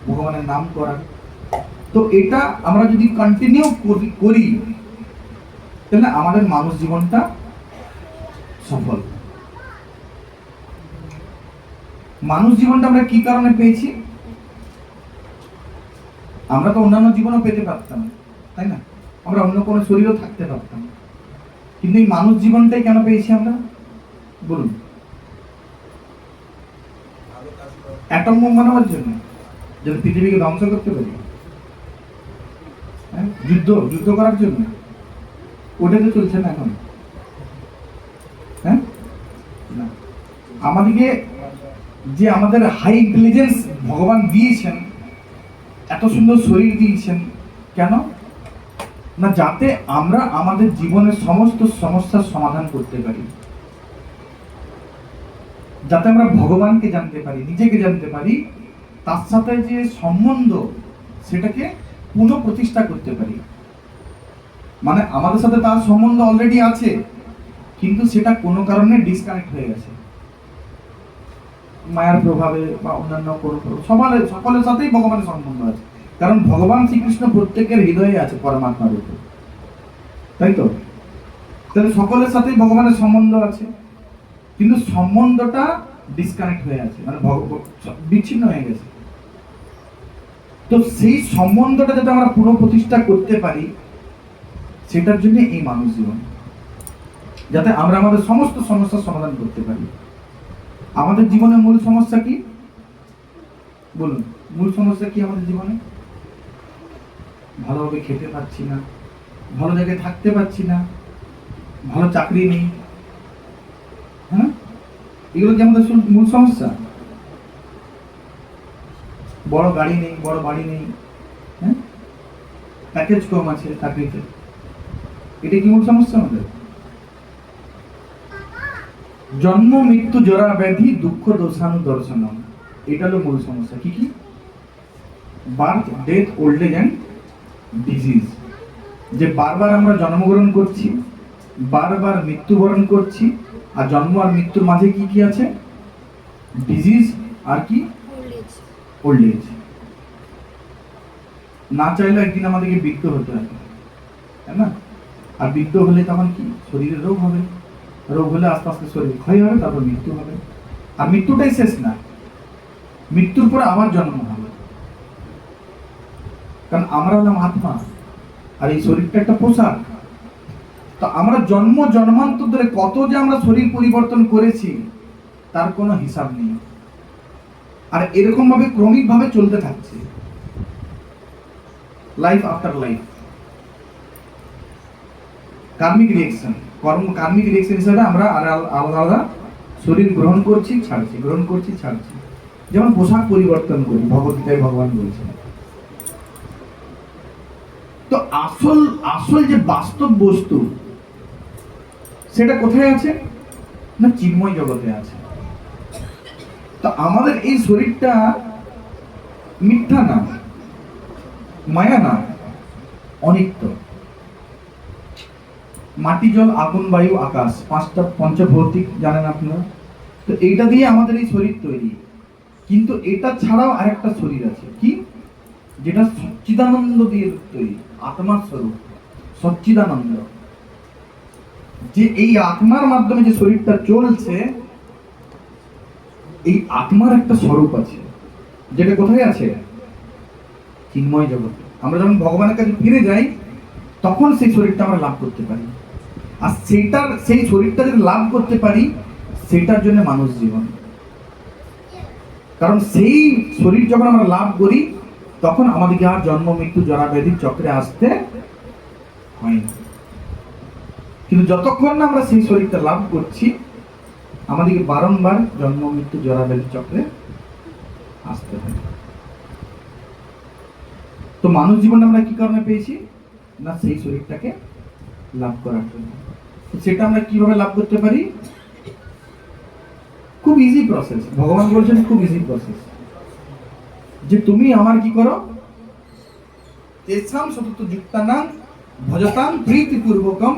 ভগবানের নাম করার। তো এটা আমরা যদি কন্টিনিউ করি তাহলে আমাদের মানুষ জীবনটা সফল। মানুষ জীবনটা আমরা কি কারণে পেয়েছি? আমরা তো অন্যান্য জীবনও পেতে পারতাম, তাই না? আমরা অন্য কোনো শরীরও থাকতে পারতাম, কিন্তু এই মানুষ জীবনটাই কেন পেয়েছি আমরা? বলুন। অ্যাটম বোম বানাবার জন্য, যদি পৃথিবীকে ধ্বংস করতে পারি, হ্যাঁ, যুদ্ধ করার জন্য। ওটা তো চলছে না এখন, হ্যাঁ না। আমাদেরকে যে আমাদের হাই ইন্টেলিজেন্স ভগবান দিয়েছেন, এত সুন্দর শরীর দিয়েছেন, কেন না? যাতে আমরা আমাদের জীবনের সমস্ত সমস্যার সমাধান করতে পারি, যাতে আমরা ভগবানকে জানতে পারি, নিজেকে জানতে পারি, তার সাথে যে সম্বন্ধ সেটাকে পুনঃপ্রতিষ্ঠা করতে পারি। মানে আমাদের সাথে তার সম্বন্ধ অলরেডি আছে, কিন্তু সেটা কোনো কারণে ডিসকানেক্ট হয়ে গেছে, মায়ার প্রভাবে বা অন্যান্য কোনো সকলের সাথেই ভগবানের সম্বন্ধ আছে, কারণ ভগবান শ্রীকৃষ্ণ প্রত্যেকের হৃদয়ে আছে পরমাত্মা রূপে, তাই তো? তাহলে সকলের সাথেই ভগবানের সম্বন্ধ আছে, কিন্তু সম্বন্ধটা ডিসকানেক্ট হয়ে আছে, মানে বিচ্ছিন্ন হয়ে গেছে। তো সেই সম্বন্ধটা যাতে আমরা পুনঃপ্রতিষ্ঠা করতে পারি, সেটার জন্য এই মানুষ জীবন, যাতে আমরা আমাদের সমস্ত সমস্যার সমাধান করতে পারি। আমাদের জীবনের মূল সমস্যা কি? বলুন, মূল সমস্যা কি আমাদের জীবনে? ভালোভাবে খেতে পাচ্ছি না, ভালো জায়গায় থাকতে পারছি না, ভালো চাকরি নেই, হ্যাঁ, এগুলো কি আমাদের মূল সমস্যা? বড় গাড়ি নেই, বড় বাড়ি নেই, হ্যাঁ, প্যাকেজ কম আছে চাকরিতে, এটা কি মূল সমস্যা আমাদের? জন্ম মৃত্যু জরা ব্যাধি দুঃখ দোষানু দর্শনম, এটা হলো মূল সমস্যা। কি কি? Birth, death, old age and disease. যে বারবার আমরা জন্মগ্রহণ করছি, বারবার মৃত্যুবরণ করছি, আর জন্ম আর মৃত্যুর মাঝে কি কি আছে? ডিজিজ আর কি? Old age. না চাইলে একদিন আমাদেরকে বৃদ্ধ হতে হবে, তাই না? আর বৃদ্ধ হলে তখন কি? শরীরে রোগ হবে, রোগ হলে আস্তে আস্তে শরীর ক্ষয় হবে, তারপর মৃত্যু হবে। আর মৃত্যুটাই শেষ না, মৃত্যুর পরে আবার জন্ম হবে। কারণ আমরা হলাম আত্মা, আর এই শরীরটা একটা পোশাক। তো আমরা জন্ম জন্মান্তর ধরে কত যে আমরা শরীর পরিবর্তন করেছি তার কোনো হিসাব নেই। আর এরকম ভাবে ক্রমিক ভাবে চলতে থাকছে, লাইফ আফটার লাইফ। কার্মিক রিয়েকশন, কার্মিক রিয়েকশন হিসাবে আমরা আলাদা আলাদা শরীর গ্রহণ করছি, ছাড়ছি, গ্রহণ করছি, ছাড়ছি। যেমন পোশাক পরিবর্তন করি, ভগবদ্গীতায় ভগবান বলছেন। তো আসল আসল যে বাস্তব বস্তু সেটা কোথায় আছে? না চিন্ময় জগতে আছে। তো আমাদের এই শরীরটা মিথ্যা না, মায়া না, অনিত্য। মাটি, জল, আগুন, বায়ু, আকাশ, পাঁচটা পঞ্চভৌতিক জানেন আপনারা। তো এইটা দিয়ে আমাদের এই শরীর তৈরি। কিন্তু এটা ছাড়াও আরেকটা শরীর আছে, কি? যেটা সচ্চিদানন্দ দিয়ে তৈরি, আত্মার স্বরূপ সচ্চিদানন্দ। যে এই আত্মার মাধ্যমে যে শরীরটা চলছে, এই আত্মার একটা স্বরূপ আছে, যেটা কোথায় আছে? চিন্ময় জগতে। আমরা যখন ভগবানের কাছে ফিরে যাই তখন সেই শরীরটা আমরা লাভ করতে পারি। আর সেই শরীরটা যদি লাভ করতে পারি, সেটার জন্য মানুষ জীবন। কারণ সেই শরীর যখন আমরা লাভ করি তখন আমাদেরকে আর জন্ম মৃত্যু জরা ব্যাধির চক্রে আসতে হয় না। কিন্তু যতক্ষণ না আমরা সেই শরীরটা লাভ করছি, আমাদেরকে বারংবার জন্ম মৃত্যু জরা ব্যাধির চক্রে আসতে হয়। তো মানুষ জীবন আমরা কি কারণে পেয়েছি? না সেই শরীরটাকে লাভ করার জন্য। সেটা আমরা কিভাবে লাভ করতে পারি? খুব ইজি প্রসেস। ভগবান বলছেন খুব ইজি প্রসেস, যে তুমি আমার কি করো? তেসাম সতত যুক্তানাং ভজতাং প্রীতিপূর্বকম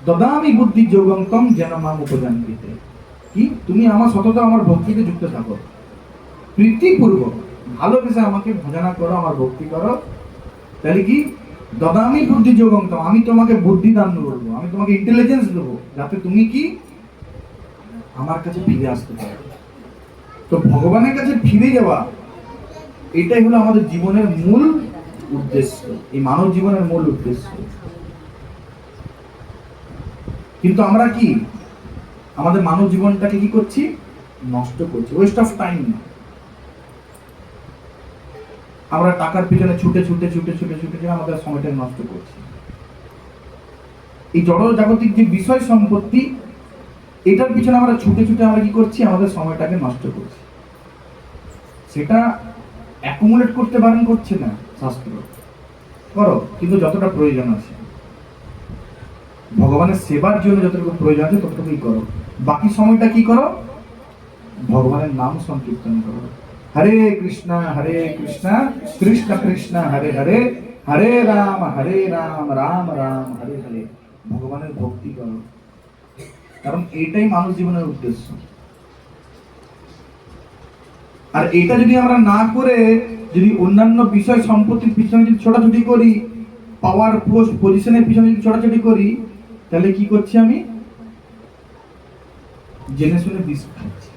দদামি বুদ্ধি যোগম তম যেন মাম উপজানতে। কি? তুমি আমার সতত আমার ভক্তিতে যুক্ত থাকো, প্রীতিপূর্বক ভালোবেসে আমাকে ভজনা করো, আমার ভক্তি করো। তাহলে কি? দদামি বুদ্ধি যোগম তম, আমি তোমাকে বুদ্ধি দান করবো, আমি তোমাকে ইন্টেলিজেন্স দেবো, যাতে তুমি কি আমার কাছে ফিরে আসতে পারো। তো ভগবানের কাছে ফিরে যাওয়া, এটাই হলো আমাদের জীবনের মূল উদ্দেশ্য, এই মানব জীবনের মূল উদ্দেশ্য। কিন্তু আমরা কি আমাদের মানব জীবনটাকে কি করছি? নষ্ট করছি, ওয়েস্ট অফ টাইম। আমরা টাকার পিছনে ছুটে ছুটে ছুটে ছুটে ছুটে আমাদের সময়টা নষ্ট করছি। এই জড় জাগতিক যে বিষয় সম্পত্তি, এটার পিছনে আমরা ছুটে ছুটে আমরা কি করছি? আমাদের সময়টাকে নষ্ট করছি। সেটা অ্যাকুমুলেট করতে বারণ করছে না শাস্ত্র, করো, কিন্তু যতটা প্রয়োজন আছে, ভগবানের সেবার জন্য যতটুকু প্রয়োজন আছে ততটুকুই করো। বাকি সময়টা কি করো? ভগবানের নাম সংকীর্তন করো। হরে কৃষ্ণ কৃষ্ণ কৃষ্ণ হরে হরে, হরে রাম রাম রাম হরে হরে। ভগবানের ভক্তি করো, কারণ এটাই মানুষ জীবনের উদ্দেশ্য। আর এটা যদি আমরা না করে যদি অন্যান্য বিষয় সম্পত্তির পিছনে যদি ছোটাছুটি করি, পাওয়ার পোস্ট পজিশনের পিছনে যদি ছোটাছুটি করি, তাহলে কি করছি? আমি জেনে শুনে বিষ খাচ্ছি।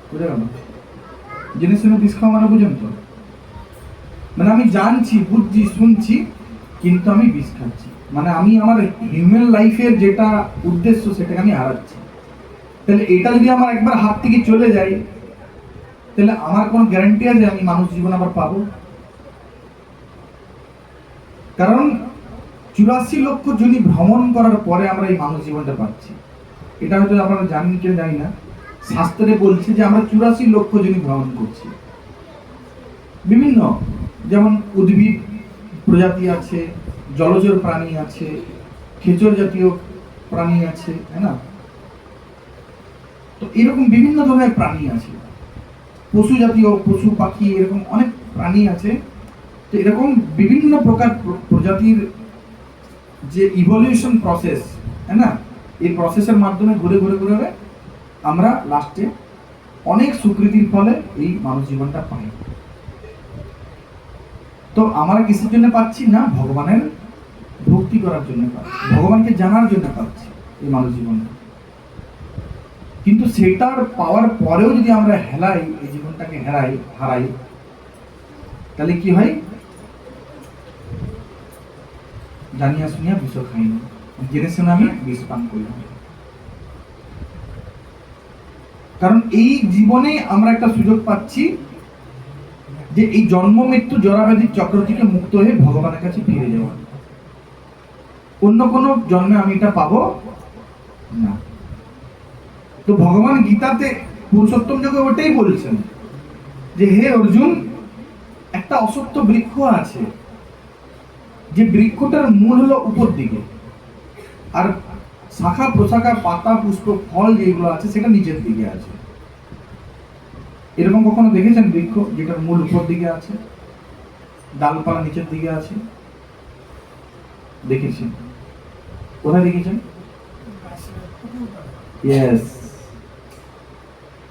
বুঝে গেল? জেনে শুনে বিষ খাওয়া মানে বুঝেন তো? মানে আমি জানছি, বুঝছি, শুনছি, কিন্তু আমি বিষ খাচ্ছি। মানে আমি আমার হিউম্যান লাইফের যেটা উদ্দেশ্য সেটাকে আমি হারাচ্ছি। তাহলে এটা যদি আমার একবার হাত থেকে চলে যায়, তাহলে আমার কোনো গ্যারান্টি আছে আমি মানুষ জীবন আবার পাবো? কারণ 84 লক্ষ যোনি ভ্রমণ করার পরে আমরা এই মানব জীবনটা পাচ্ছি। এটা হয়তো আপনারা জানেন কি জানি না, শাস্ত্রে বলছে যে আমরা 84 লক্ষ যোনি ভ্রমণ করছি। বিভিন্ন, যেমন উদ্ভিদ প্রজাতি আছে, জলচর প্রাণী আছে, খেচর জাতীয় প্রাণী আছে, তাই না? তো এরকম বিভিন্ন ধরনের প্রাণী আছে, পশু জাতীয়, পশু পাখি, এরকম অনেক প্রাণী আছে। তো এরকম বিভিন্ন প্রকার প্রজাতির যে ইভলিউশন প্রসেস, তাই না, এই প্রসেসের মাধ্যমে ঘুরে ঘুরে ঘুরে আমরা লাস্টে অনেক স্বীকৃতির ফলে এই মানব জীবনটা পাই। তো আমরা কিসের জন্য পাচ্ছি না, ভগবানের ভক্তি করার জন্য পাচ্ছি, ভগবানকে জানার জন্য পাচ্ছি এই মানব জীবনে। কিন্তু সেটার পাওয়ার পরেও যদি আমরা হেলাই, এই জীবনটাকে হারাই, তাহলে কি হয়? জানিয়া শুনিয়া বিষ খাইনি, জেনে শুনে আমি বিষ পান করলাম। কারণ এই জীবনে আমরা একটা সুযোগ পাচ্ছি যে এই জন্ম মৃত্যু জরাব্যাধির চক্র থেকে মুক্ত হয়ে ভগবানের কাছে ফিরে যাওয়া। অন্য কোনো জন্মে আমি এটা পাবো না। তো ভগবান গীতাতে পুরুষোত্তম যোগে ওটাই বলছেন যে হে অর্জুন, একটা অসত্য বৃক্ষ আছে, যে বৃক্ষটার মূল হলো উপর দিকে, আর শাখা প্রশাখা, পাতা, পুষ্প, ফল যেগুলো আছে সেটা নিচের দিকে আছে। এরকম কখনো দেখেছেন বৃক্ষ যেটার মূল উপর দিকে আছে, ডালপালা নিচের দিকে আছে? দেখেছেন? কোথায় দেখেছেন? ইয়েস,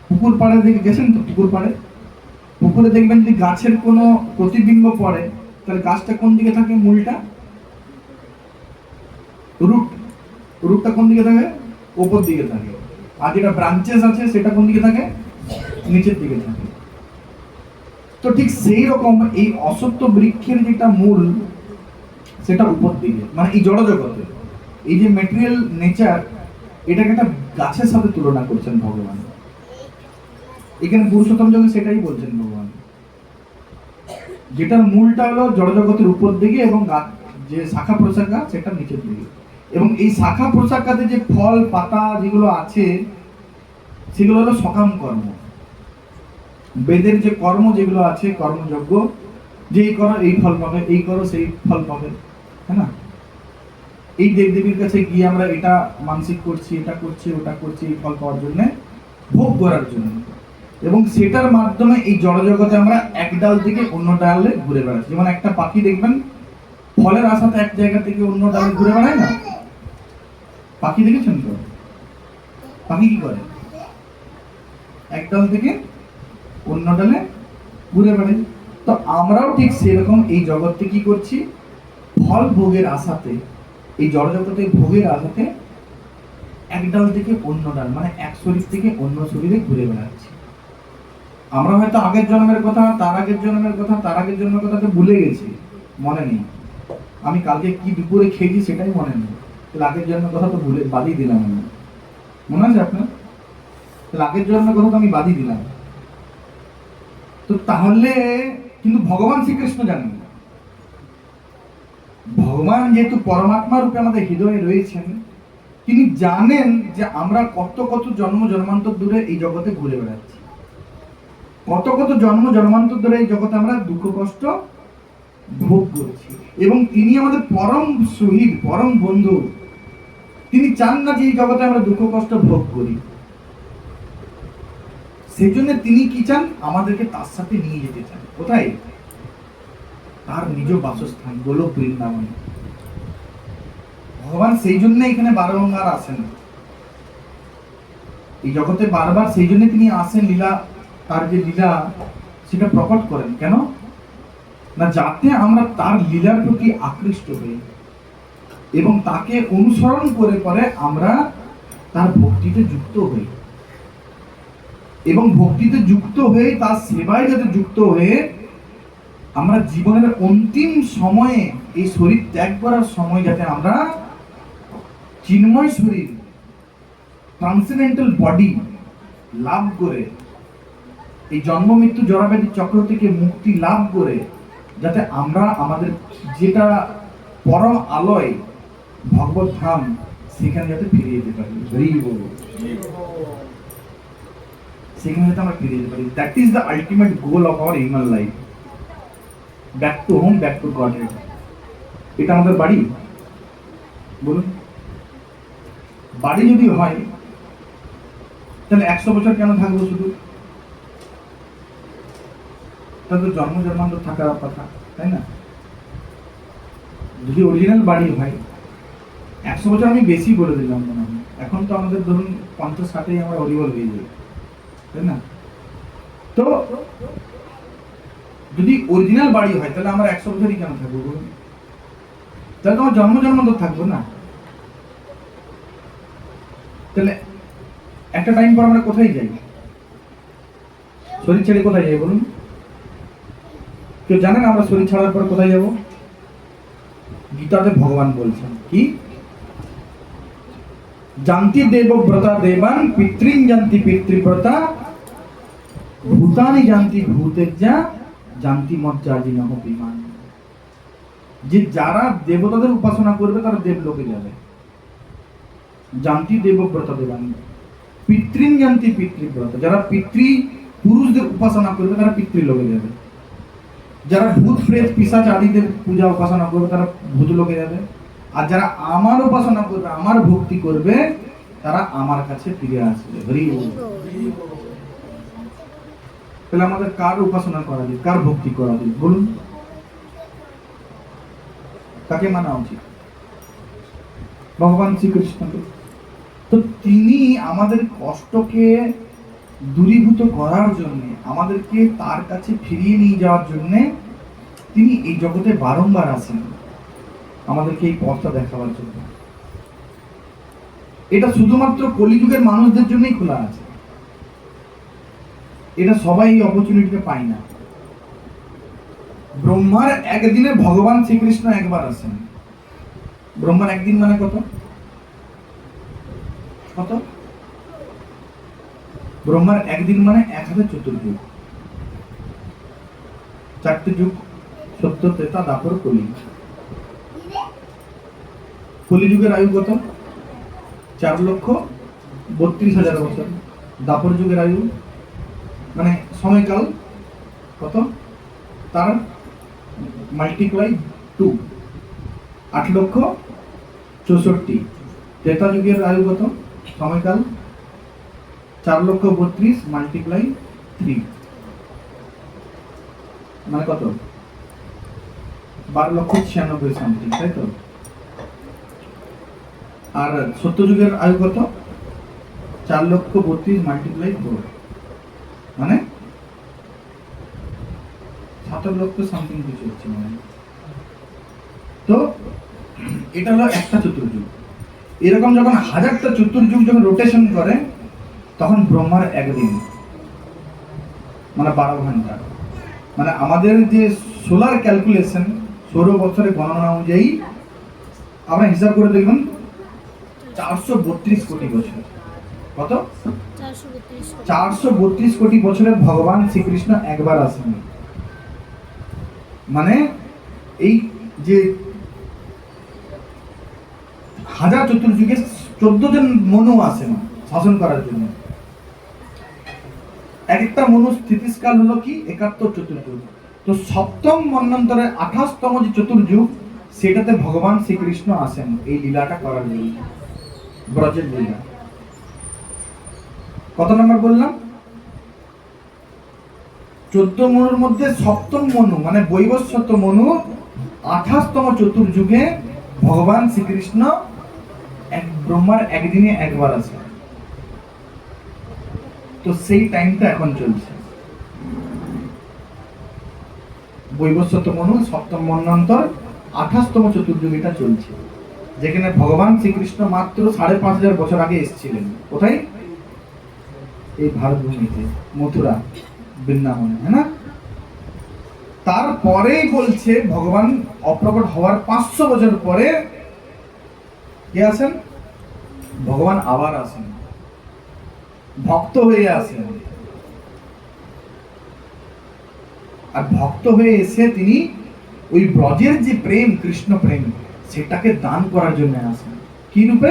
পুকুর পাড়ে দেখে গেছেন তো? পুকুরে দেখবেন যদি গাছের কোনো প্রতিবিম্ব পড়ে, তাহলে গাছটা কোন দিকে থাকে? মূলটা, রুটটা কোন দিকে থাকে? উপর দিকে থাকে। আর যেটা ব্রাঞ্চেস আছে সেটা কোন দিকে থাকে? নিচের দিকে থাকে। তো ঠিক সেই রকম এই অসত্য বৃক্ষের যেটা মূল, সেটা উপর দিকে, মানে এই জড় জগতে এই যে ম্যাটেরিয়াল নেচার, এটাকে একটা গাছের সাথে তুলনা করছেন ভগবান। এখানে পুরুষোত্তম যোগে সেটাই বলছেন ভগবান, যেটার মূলটা হলো জড় জগতের উপর দিকে এবং যে শাখা প্রশাখা সেটা নিচের দিকে। এবং এই শাখা প্রশাখাতে যে ফল পাতা যেগুলো আছে সেগুলো হলো সকাম কর্ম, বেদের যে কর্ম যেগুলো আছে, কর্মযজ্ঞ, যে এই করো এই ফল পাবে, এই করো সেই ফল পাবে, তাই না? এই দেবদেবীর কাছে গিয়ে আমরা এটা মানসিক করছি, এটা করছি, ওটা করছি, এই ফল পাওয়ার জন্য, ভোগ করার জন্য। এবং সেটার মাধ্যমে এই জড়জগতে আমরা এক ডাল থেকে অন্য ডালে ঘুরে বেড়াচ্ছি। যেমন একটা পাখি দেখবেন ফলের আশাতে এক জায়গা থেকে অন্য ডালে ঘুরে বেড়ায় না? পাখি দেখেছেন তো? পাখি কি করে? এক ডাল থেকে অন্য ডালে ঘুরে বেড়ায়। তো আমরাও ঠিক সেরকম এই জগৎকে কি করছি? ফল ভোগের আশাতে, এই জড়জগতে ভোগের আশাতে এক ডাল থেকে অন্য ডাল, মানে এক শরীর থেকে অন্য শরীরে ঘুরে বেড়াচ্ছি। আমরা হয়তো আগের জন্মের কথা, তার আগের জন্মের কথা, তার আগের জন্মের কথা তো ভুলে গেছি, মনে নেই। আমি কালকে কি দুপুরে খেয়েছি সেটাই মনে নেই, তাহলে আগের জন্মের কথা তো ভুলে বাদই দিলাম আমি। মনে আছে আপনার? তাহলে আগের জন্মের কথা তো আমি বাদই দিলাম। তো তাহলে কিন্তু ভগবান শ্রীকৃষ্ণ জানেন, ভগবান যেহেতু পরমাত্মা রূপে আমাদের হৃদয়ে রয়েছেন, তিনি জানেন যে আমরা কত কত জন্ম জন্মান্তর ধরে এই জগতে ঘুরে বেড়াচ্ছি, কত কত জন্ম জন্মান্তর ধরে এই জগতে আমরা দুঃখ কষ্ট ভোগ করছি। এবং তিনি আমাদের পরম শহীদ, পরম বন্ধু। তিনি চান না যে এই জগতে আমরা দুঃখ কষ্ট ভোগ করি। সেই জন্য তিনি কি চান? আমাদেরকে তার সাথে নিয়ে যেতে চান। কোথায়? তার নিজ বাসস্থান গোলক বৃন্দাবনে। ভগবান সেই জন্য এখানে বারংবার আসেন এই জগতে, বারবার সেই জন্য তিনি আসেন, লীলা, তার যে লীলা সেটা প্রকট করেন। কেন না? যাতে আমরা তার লীলার প্রতি আকৃষ্ট হই এবং তাকে অনুসরণ করে করে আমরা তার ভক্তিতে যুক্ত হই, এবং ভক্তিতে যুক্ত হয়ে তার সেবায় যাতে যুক্ত হয়ে আমরা জীবনের অন্তিম সময়ে, এই শরীর ত্যাগ করার সময়, যাতে আমরা চিন্ময় শরীর, ট্রান্সেন্ডেন্টাল বডি লাভ করে, এই জন্ম মৃত্যু জরাব্যাধি চক্র থেকে মুক্তি লাভ করে, যাতে আমরা আমাদের যেটা পরম আলোয় ভগবত ধাম সেখানে যাতে ফিরে যেতে পারি, সেখানে যাতে আমরা ফিরে যেতে পারি। That is the ultimate goal of our human life. Back to home, back to god. এটা আমাদের বাড়ি, বলুন। বাড়ি যদি হয় তাহলে 100 বছর কেন থাকবো শুধু? তাহলে তো জন্ম জন্মান্তর থাকার কথা, তাই না? যদি অরিজিনাল বাড়ি হয় 100 বছর আমি বেশি বলে দিলাম মনে হয়। এখন তো আমাদের ধরুন 50-60 আমরা হরিবল হয়ে যাই, তাই না? তো যদি অরিজিনাল বাড়ি হয় তাহলে আমরা 100 বছরই কেন থাকবো বলুন? তাহলে তো আমার জন্ম জন্মান্তর থাকবো না। তাহলে একটা টাইম পর আমরা কোথায় যাই? শরীর ছেড়ে কোথায় যাই বলুন? কেউ জানেন আমরা শরীর ছাড়ার পর কোথায় যাব? গীতাতে ভগবান বলছেন কি? জানতি দেবব্রতা দেবান, পিতৃন জানতি পিতৃব্রতা, ভূতানি জানতি ভূতেজ্জা, জানতি মজ্জাজিনহ বিমান। যে যারা দেবতাদের উপাসনা করবে তারা দেবলোকে যাবে। জানতি দেবব্রতা দেবান, পিতৃন জানতি পিতৃব্রতা, যারা পিতৃ পুরুষদের উপাসনা করবে তারা পিতৃলোকে যাবে। যারা ভূত প্রেত পিশাচ আদিদের পূজা উপাসনা করবে তারা ভূত লোকে যাবে। আর যারা আমার উপাসনা করবে, আমার ভক্তি করবে, তারা আমার কাছে ফিরে আসবে। হরি বল। তাহলে আমাদের কার উপাসনা করা উচিত, কার ভক্তি করা উচিত বলুন? কাকে মানা উচিত? ভগবান শ্রীকৃষ্ণকে। তো তিনি আমাদের কষ্টকে দূরীভূত করার জন্য, আমাদেরকে তার কাছে ফিরিয়ে নিয়ে যাওয়ার জন্য তিনি এই জগতে বারংবার আসেন, আমাদেরকে এই পথটা দেখাবার জন্য। এটা শুধুমাত্র কলিযুগের মানুষদের জন্যই খোলা আছে, এটা সবাই এই অপরচুনিটিটা পায় না। ব্রহ্মার একদিনে ভগবান শ্রীকৃষ্ণ একবার আসেন। ব্রহ্মার একদিন মানে কত? কত? ব্রহ্মার একদিন মানে 1000 চতুর্যুগ। 4টে যুগ, সত্য, ত্রেতা, দ্বাপর, কলি। কলিযুগের আয়ু কত? 4,32,000 বছর। দ্বাপর যুগের আয়ু মানে সময়কাল কত? তার মাল্টিপ্লাই 2, 8,64,000। ত্রেতা যুগের আয়ু কত? সময়কাল 4,32,000 মাল্টিপ্লাই 3 মানে কত? 12,96,000 সামথিং, তাই তো? আর সত্য যুগের আয়ু কত? 4,32,000 মাল্টিপ্লাই 4 মানে 7,00,000 সামথিং কিছু হচ্ছে মানে। তো এটা হলো একটা চতুর্যুগ। এরকম যখন 1000টা চতুর্যুগ যখন রোটেশন করে তখন ব্রহ্মার একদিন মানে 12 ঘন্টা। মানে আমাদের যে সোলার ক্যালকুলেশন, সৌর বছরের গণনা অনুযায়ী আমরা হিসাব করে দেখুন 432 কোটি বছর। কত? 432 কোটি বছরে ভগবান শ্রীকৃষ্ণ একবার আসেন। মানে এই যে 1000 চতুর্যুগে 14 জন মনু আসেন শাসন করার জন্য। একটা মনু স্থিতিকাল হলো কি 71 চতুর্যুগ। তো সপ্তম মন্বন্তরে 28তম যে চতুর্যুগ, সেটাতে ভগবান শ্রীকৃষ্ণ আসেন এই লীলাটা করার জন্য, ব্রজের লীলা। কত নম্বর বললাম? 14 মনুর মধ্যে সপ্তম মনু মানে বৈবস্বত মনু 28তম চতুর্যুগে ভগবান শ্রীকৃষ্ণ ব্রহ্মার একদিনে একবার আসে। তো সেই টাইমটা এখন চলছে। বৈবস্বত মনু সপ্তম মন্বন্তর 28তম চতুর্যুগ এটা চলছে, যেখানে ভগবান শ্রীকৃষ্ণ মাত্র 5,500 বছর আগে এসেছিলেন। কোথায়? এই ভারতভূমিতে, মথুরা, বৃন্দাবনে, হ্যাঁ না? তারপরেই বলছে ভগবান অপ্রকট হওয়ার 500 বছর পরে কে আসেন? ভগবান আবার আসেন, ভক্ত হয়ে আসেন। আর ভক্ত হয়ে এসে তিনি ওই ব্রজের যে প্রেম, কৃষ্ণ প্রেম, সেটাকে দান করার জন্য আসেন। কি রূপে?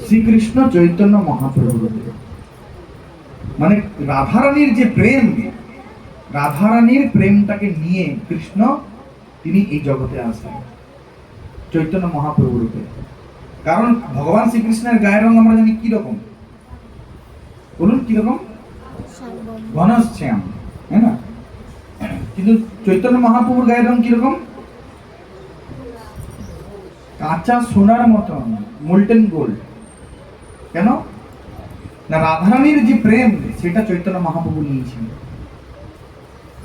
শ্রীকৃষ্ণ চৈতন্য মহাপ্রভু রূপে। মানে রাধারানীর যে প্রেম, রাধারানীর প্রেমটাকে নিয়ে কৃষ্ণ তিনি এই জগতে আসেন চৈতন্য মহাপ্রভু রূপে। কারণ ভগবান শ্রীকৃষ্ণের গায়ের রং আমরা জানি কি রকম, বলুন কি রকম? ঘনশ্যাম, তাই না? কিন্তু চৈতন্য মহাপ্রভুর গায়ের রং কিরকম? কাঁচা সোনার মতন, মোল্টেন গোল্ড। কেন না? রাধারানীর যে প্রেম সেটা চৈতন্য মহাপ্রভু নিয়েছেন,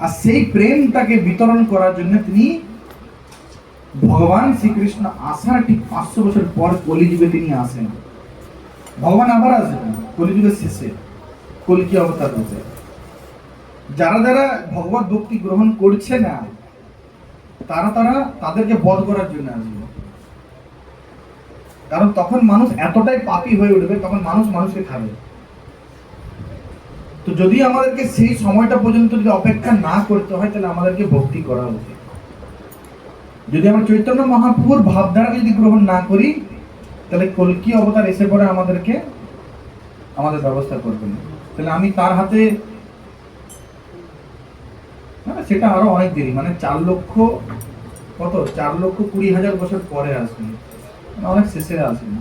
আর সেই প্রেমটাকে বিতরণ করার জন্য তিনি ভগবান শ্রীকৃষ্ণ আসার ঠিক 500 বছর পর কলিযুগে তিনি আসেন। ভগবান আবার আসবেন কলিযুগের শেষে কলকি অবতার রূপে। যারা যারা ভগবত ভক্তি গ্রহণ করছে না তাদেরকে বধ করার জন্য আসবে। কারণ তখন মানুষ এতটাই পাপী হয়ে উঠবে, তখন মানুষ মানুষকে খাবে। তো যদি আমাদেরকে সেই সময়টা পর্যন্ত যদি অপেক্ষা না করতে হয়, তাহলে আমাদেরকে ভক্তি করা উচিত। যদি আমরা চৈতন্য মহাপ্রভুর ভাবধারাকে যদি গ্রহণ না করি, তাহলে কলকি অবতার এসে পরে আমাদেরকে আমাদের ব্যবস্থা করবেন। তাহলে আমি তার হাতে, সেটা আরো অনেক দেরি, মানে 4,20,000 বছর পরে আসবেন, অনেক শেষে আসবেন।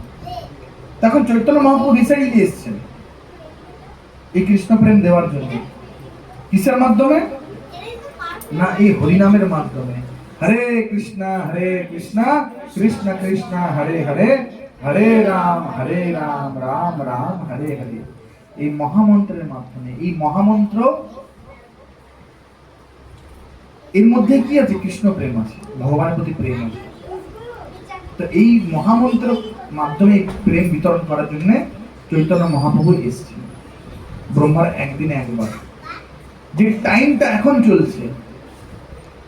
তখন চৈতন্য মহাপ্রভু রিসেন্টলি এসেছেন এই কৃষ্ণ প্রেম দেওয়ার জন্য। কিসের মাধ্যমে? না, এই হরিনামের মাধ্যমে। হরে কৃষ্ণ কৃষ্ণ কৃষ্ণ হরে হরে, হরে রাম রাম রাম হরে হরে। এই মহামন্ত্রের মাধ্যমে, এই মহামন্ত্র এর মধ্যে কি আছে? কৃষ্ণ প্রেম আছে, ভগবানের প্রতি প্রেম আছে। তো এই মহামন্ত্র মাধ্যমে প্রেম বিতরণ করার জন্য চৈতন্য মহাপ্রভু এসেছেন ব্রহ্মার একদিনে একবার। যে টাইমটা এখন চলছে,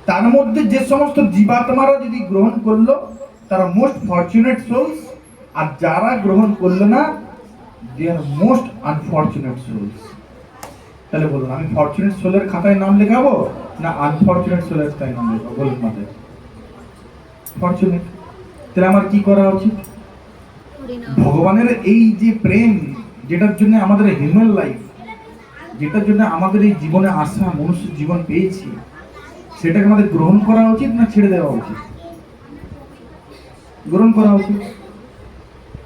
তার মধ্যে যে সমস্ত জীবাত্মারা যদি গ্রহণ করলো তারা মোস্ট ফরচুনেট সোলস, আর যারা গ্রহণ করলো না দে আর মোস্ট আনফরচুনেট সোলস। তাহলে বলুন, আমি ফরচুনেট সোলের খাতায় নাম লেখাবো না আনফরচুনেট সোলের খাতায় নাম লেখাবো? বলুন মাঝে ফরচুনেট। তাহলে আমার কি করা উচিত? ভগবানের এই যে প্রেম, যেটার জন্য আমাদের হিউম্যান লাইফ, যেটার জন্য আমাদের এই জীবনে আসা, মনুষ্য জীবন পেয়েছি, সেটাকে আমাদের গ্রহণ করা উচিত না ছেড়ে দেওয়া উচিত? গ্রহণ করা উচিত।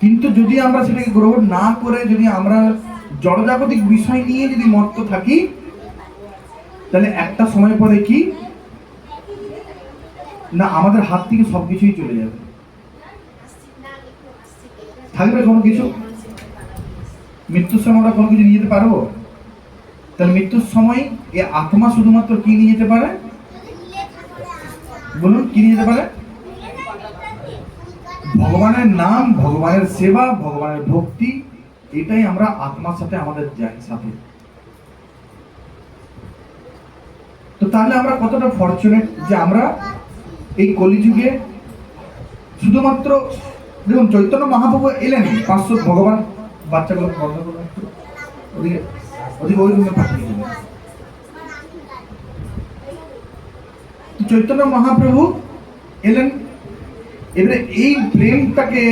কিন্তু যদি আমরা সেটাকে গ্রহণ না করে যদি আমরা জড়জাগতিক বিষয় নিয়ে যদি মত্ত থাকি, তাহলে একটা সময় পরে কি না আমাদের হাত থেকে সবকিছুই চলে যাবে। থাকবে কোনো কিছু? মৃত্যুর সময় আমরা কোনো কিছু নিয়ে যেতে পারবো? তাহলে মৃত্যুর সময় এ আত্মা শুধুমাত্র কি নিয়ে যেতে পারে? বলুন, কি নিয়ে যেতে পারে? ভগবানের নাম, ভগবানের সেবা, ভগবানের ভক্তি, এটাই আমরা আত্মার সাথে আমাদের যাই সাথে। তো তাহলে আমরা কতটা ফরচুনেট যে আমরা এই কলিযুগে শুধুমাত্র, দেখুন চৈতন্য মহাপ্রভু এলেন 500, ভগবান বাচ্চাগুলো বন্ধ করবেন একটু, ওদিকে ওদিকে ওই রুমে পাঠিয়ে দেবেন। চৈতন্য মহাপ্রভু এলেন, এবারে এই প্রেমটাকে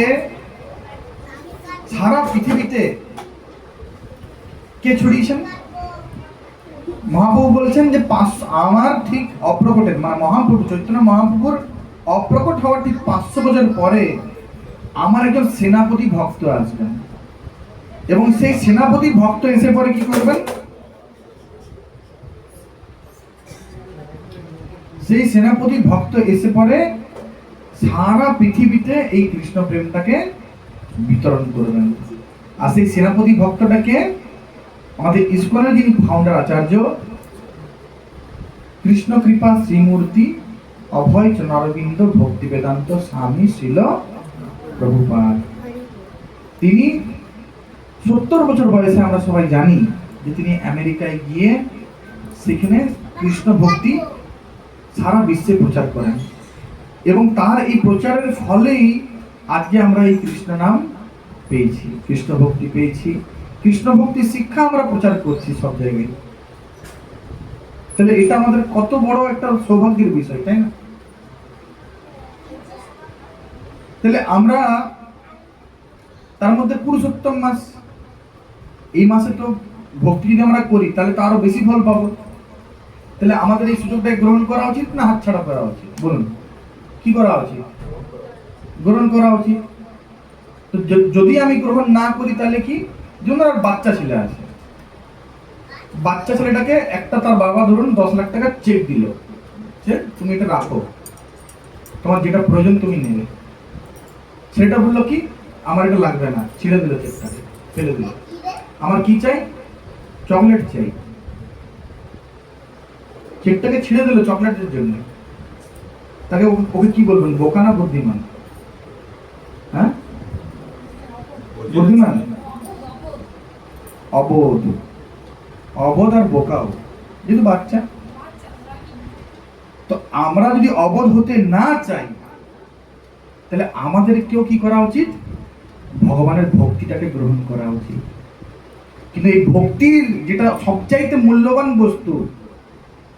সারা পৃথিবীতে কে ছড়িয়েছেন? মহাপ্রভু বলছেন যে আমার ঠিক অপ্রকটের, মানে মহাপ্রভু চৈতন্য মহাপ্রভুর অপ্রকট হওয়ার ঠিক 500 বছর পরে আমার একজন সেনাপতি ভক্ত আসবেন, এবং সেই সেনাপতি ভক্ত এসে পরে কি করবেন? সেই সেনাপতি ভক্ত এসে পরে সারা পৃথিবীতে এই কৃষ্ণ প্রেমটাকে বিতরণ করবেন। আর সেই সেনাপতি ভক্তটাকে আমাদের ইসকনের যিনি ফাউন্ডার আচার্য কৃষ্ণ কৃপা শ্রীমূর্তি অভয় চরণারবিন্দ ভক্তি বেদান্ত স্বামী শ্রীল প্রভুপাদ, তিনি 70 বছর বয়সে আমরা সবাই জানি যে তিনি আমেরিকায় গিয়ে সেখানে কৃষ্ণ ভক্তি সারা বিশ্বে প্রচার করেন, এবং তার এই প্রচারের ফলেই আজকে আমরা এই কৃষ্ণ নাম পেয়েছি, কৃষ্ণ ভক্তি পেয়েছি, কৃষ্ণ ভক্তির শিক্ষা আমরা প্রচার করছি সব জায়গায়। তাহলে এটা আমাদের কত বড় একটা সৌভাগ্যের বিষয়, তাই না? তাহলে আমরা তার মধ্যে পুরুষোত্তম মাস, এই মাসে তো ভক্তি যদি আমরা করি তাহলে তো আরো বেশি ফল পাবো। তাহলে আমাদের এই সুযোগটা গ্রহণ করা উচিত না হাতছাড়া করা উচিত? বলুন, কি করা উচিত? গ্রহণ করা উচিত। তো যদি আমি গ্রহণ না করি তাহলে কি, যেমন আর বাচ্চা ছেলে আছে, বাচ্চা ছেলেটাকে একটা তার বাবা ধরুন 10 লাখ টাকা চেক দিল, যে তুমি এটা রাখো, তোমার যেটা প্রয়োজন তুমি নেবে। সেটা বললো কি, আমার এটা লাগবে না, ছিঁড়ে দিল চেকটাকে, ফেলে দিল। আমার কি চাই? চকলেট চাই। চেকটাকে ছিঁড়ে দিল চকলেটের জন্য। তাকে ওকে কি বলবেন, বোকা না বুদ্ধিমান? হ্যাঁ, বুদ্ধিমান? অবোধ। অবোধ আর বোকাও, যেহেতু বাচ্চা। তো আমরা যদি অবোধ হতে না চাই তাহলে আমাদেরকেও কি করা উচিত? ভগবানের ভক্তিটাকে গ্রহণ করা উচিত। কিন্তু এই ভক্তির যেটা সবচাইতে মূল্যবান বস্তু,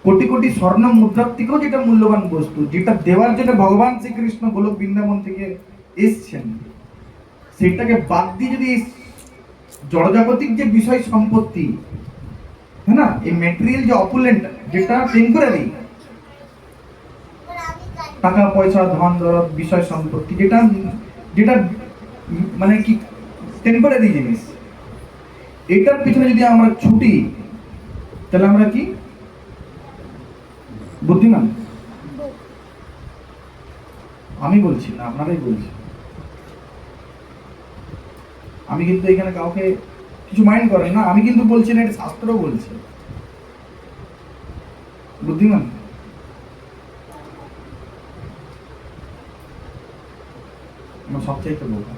কোটি কোটি স্বর্ণ মুদ্রার থেকেও যেটা মূল্যবান বস্তু, যেটা দেওয়ার জন্য ভগবান শ্রীকৃষ্ণ গোলক বৃন্দাবন থেকে এসছেন, সেটাকে বাদ দিয়ে যদি জড়জাগতিক যে বিষয় সম্পত্তি, হ্যাঁ না, এই ম্যাটেরিয়াল যে অপুলেন্ট, যেটা টেম্পোরারি, টাকা পয়সা ধন দৌলত বিষয় সম্পত্তি, যেটা যেটা মানে কি টেম্পোরারি জিনিস, এটার পিছনে যদি আমরা ছুটি তাহলে আমরা কি বুদ্ধিমান? আমি বলছি না, আপনারাই বলছি। আমি কিন্তু এখানে কাউকে কিছু মাইন্ড করেন না, আমি কিন্তু বলছি না, এটা শাস্ত্রও বলছে। বুদ্ধিমান? আমার সবচাইতে বোকা।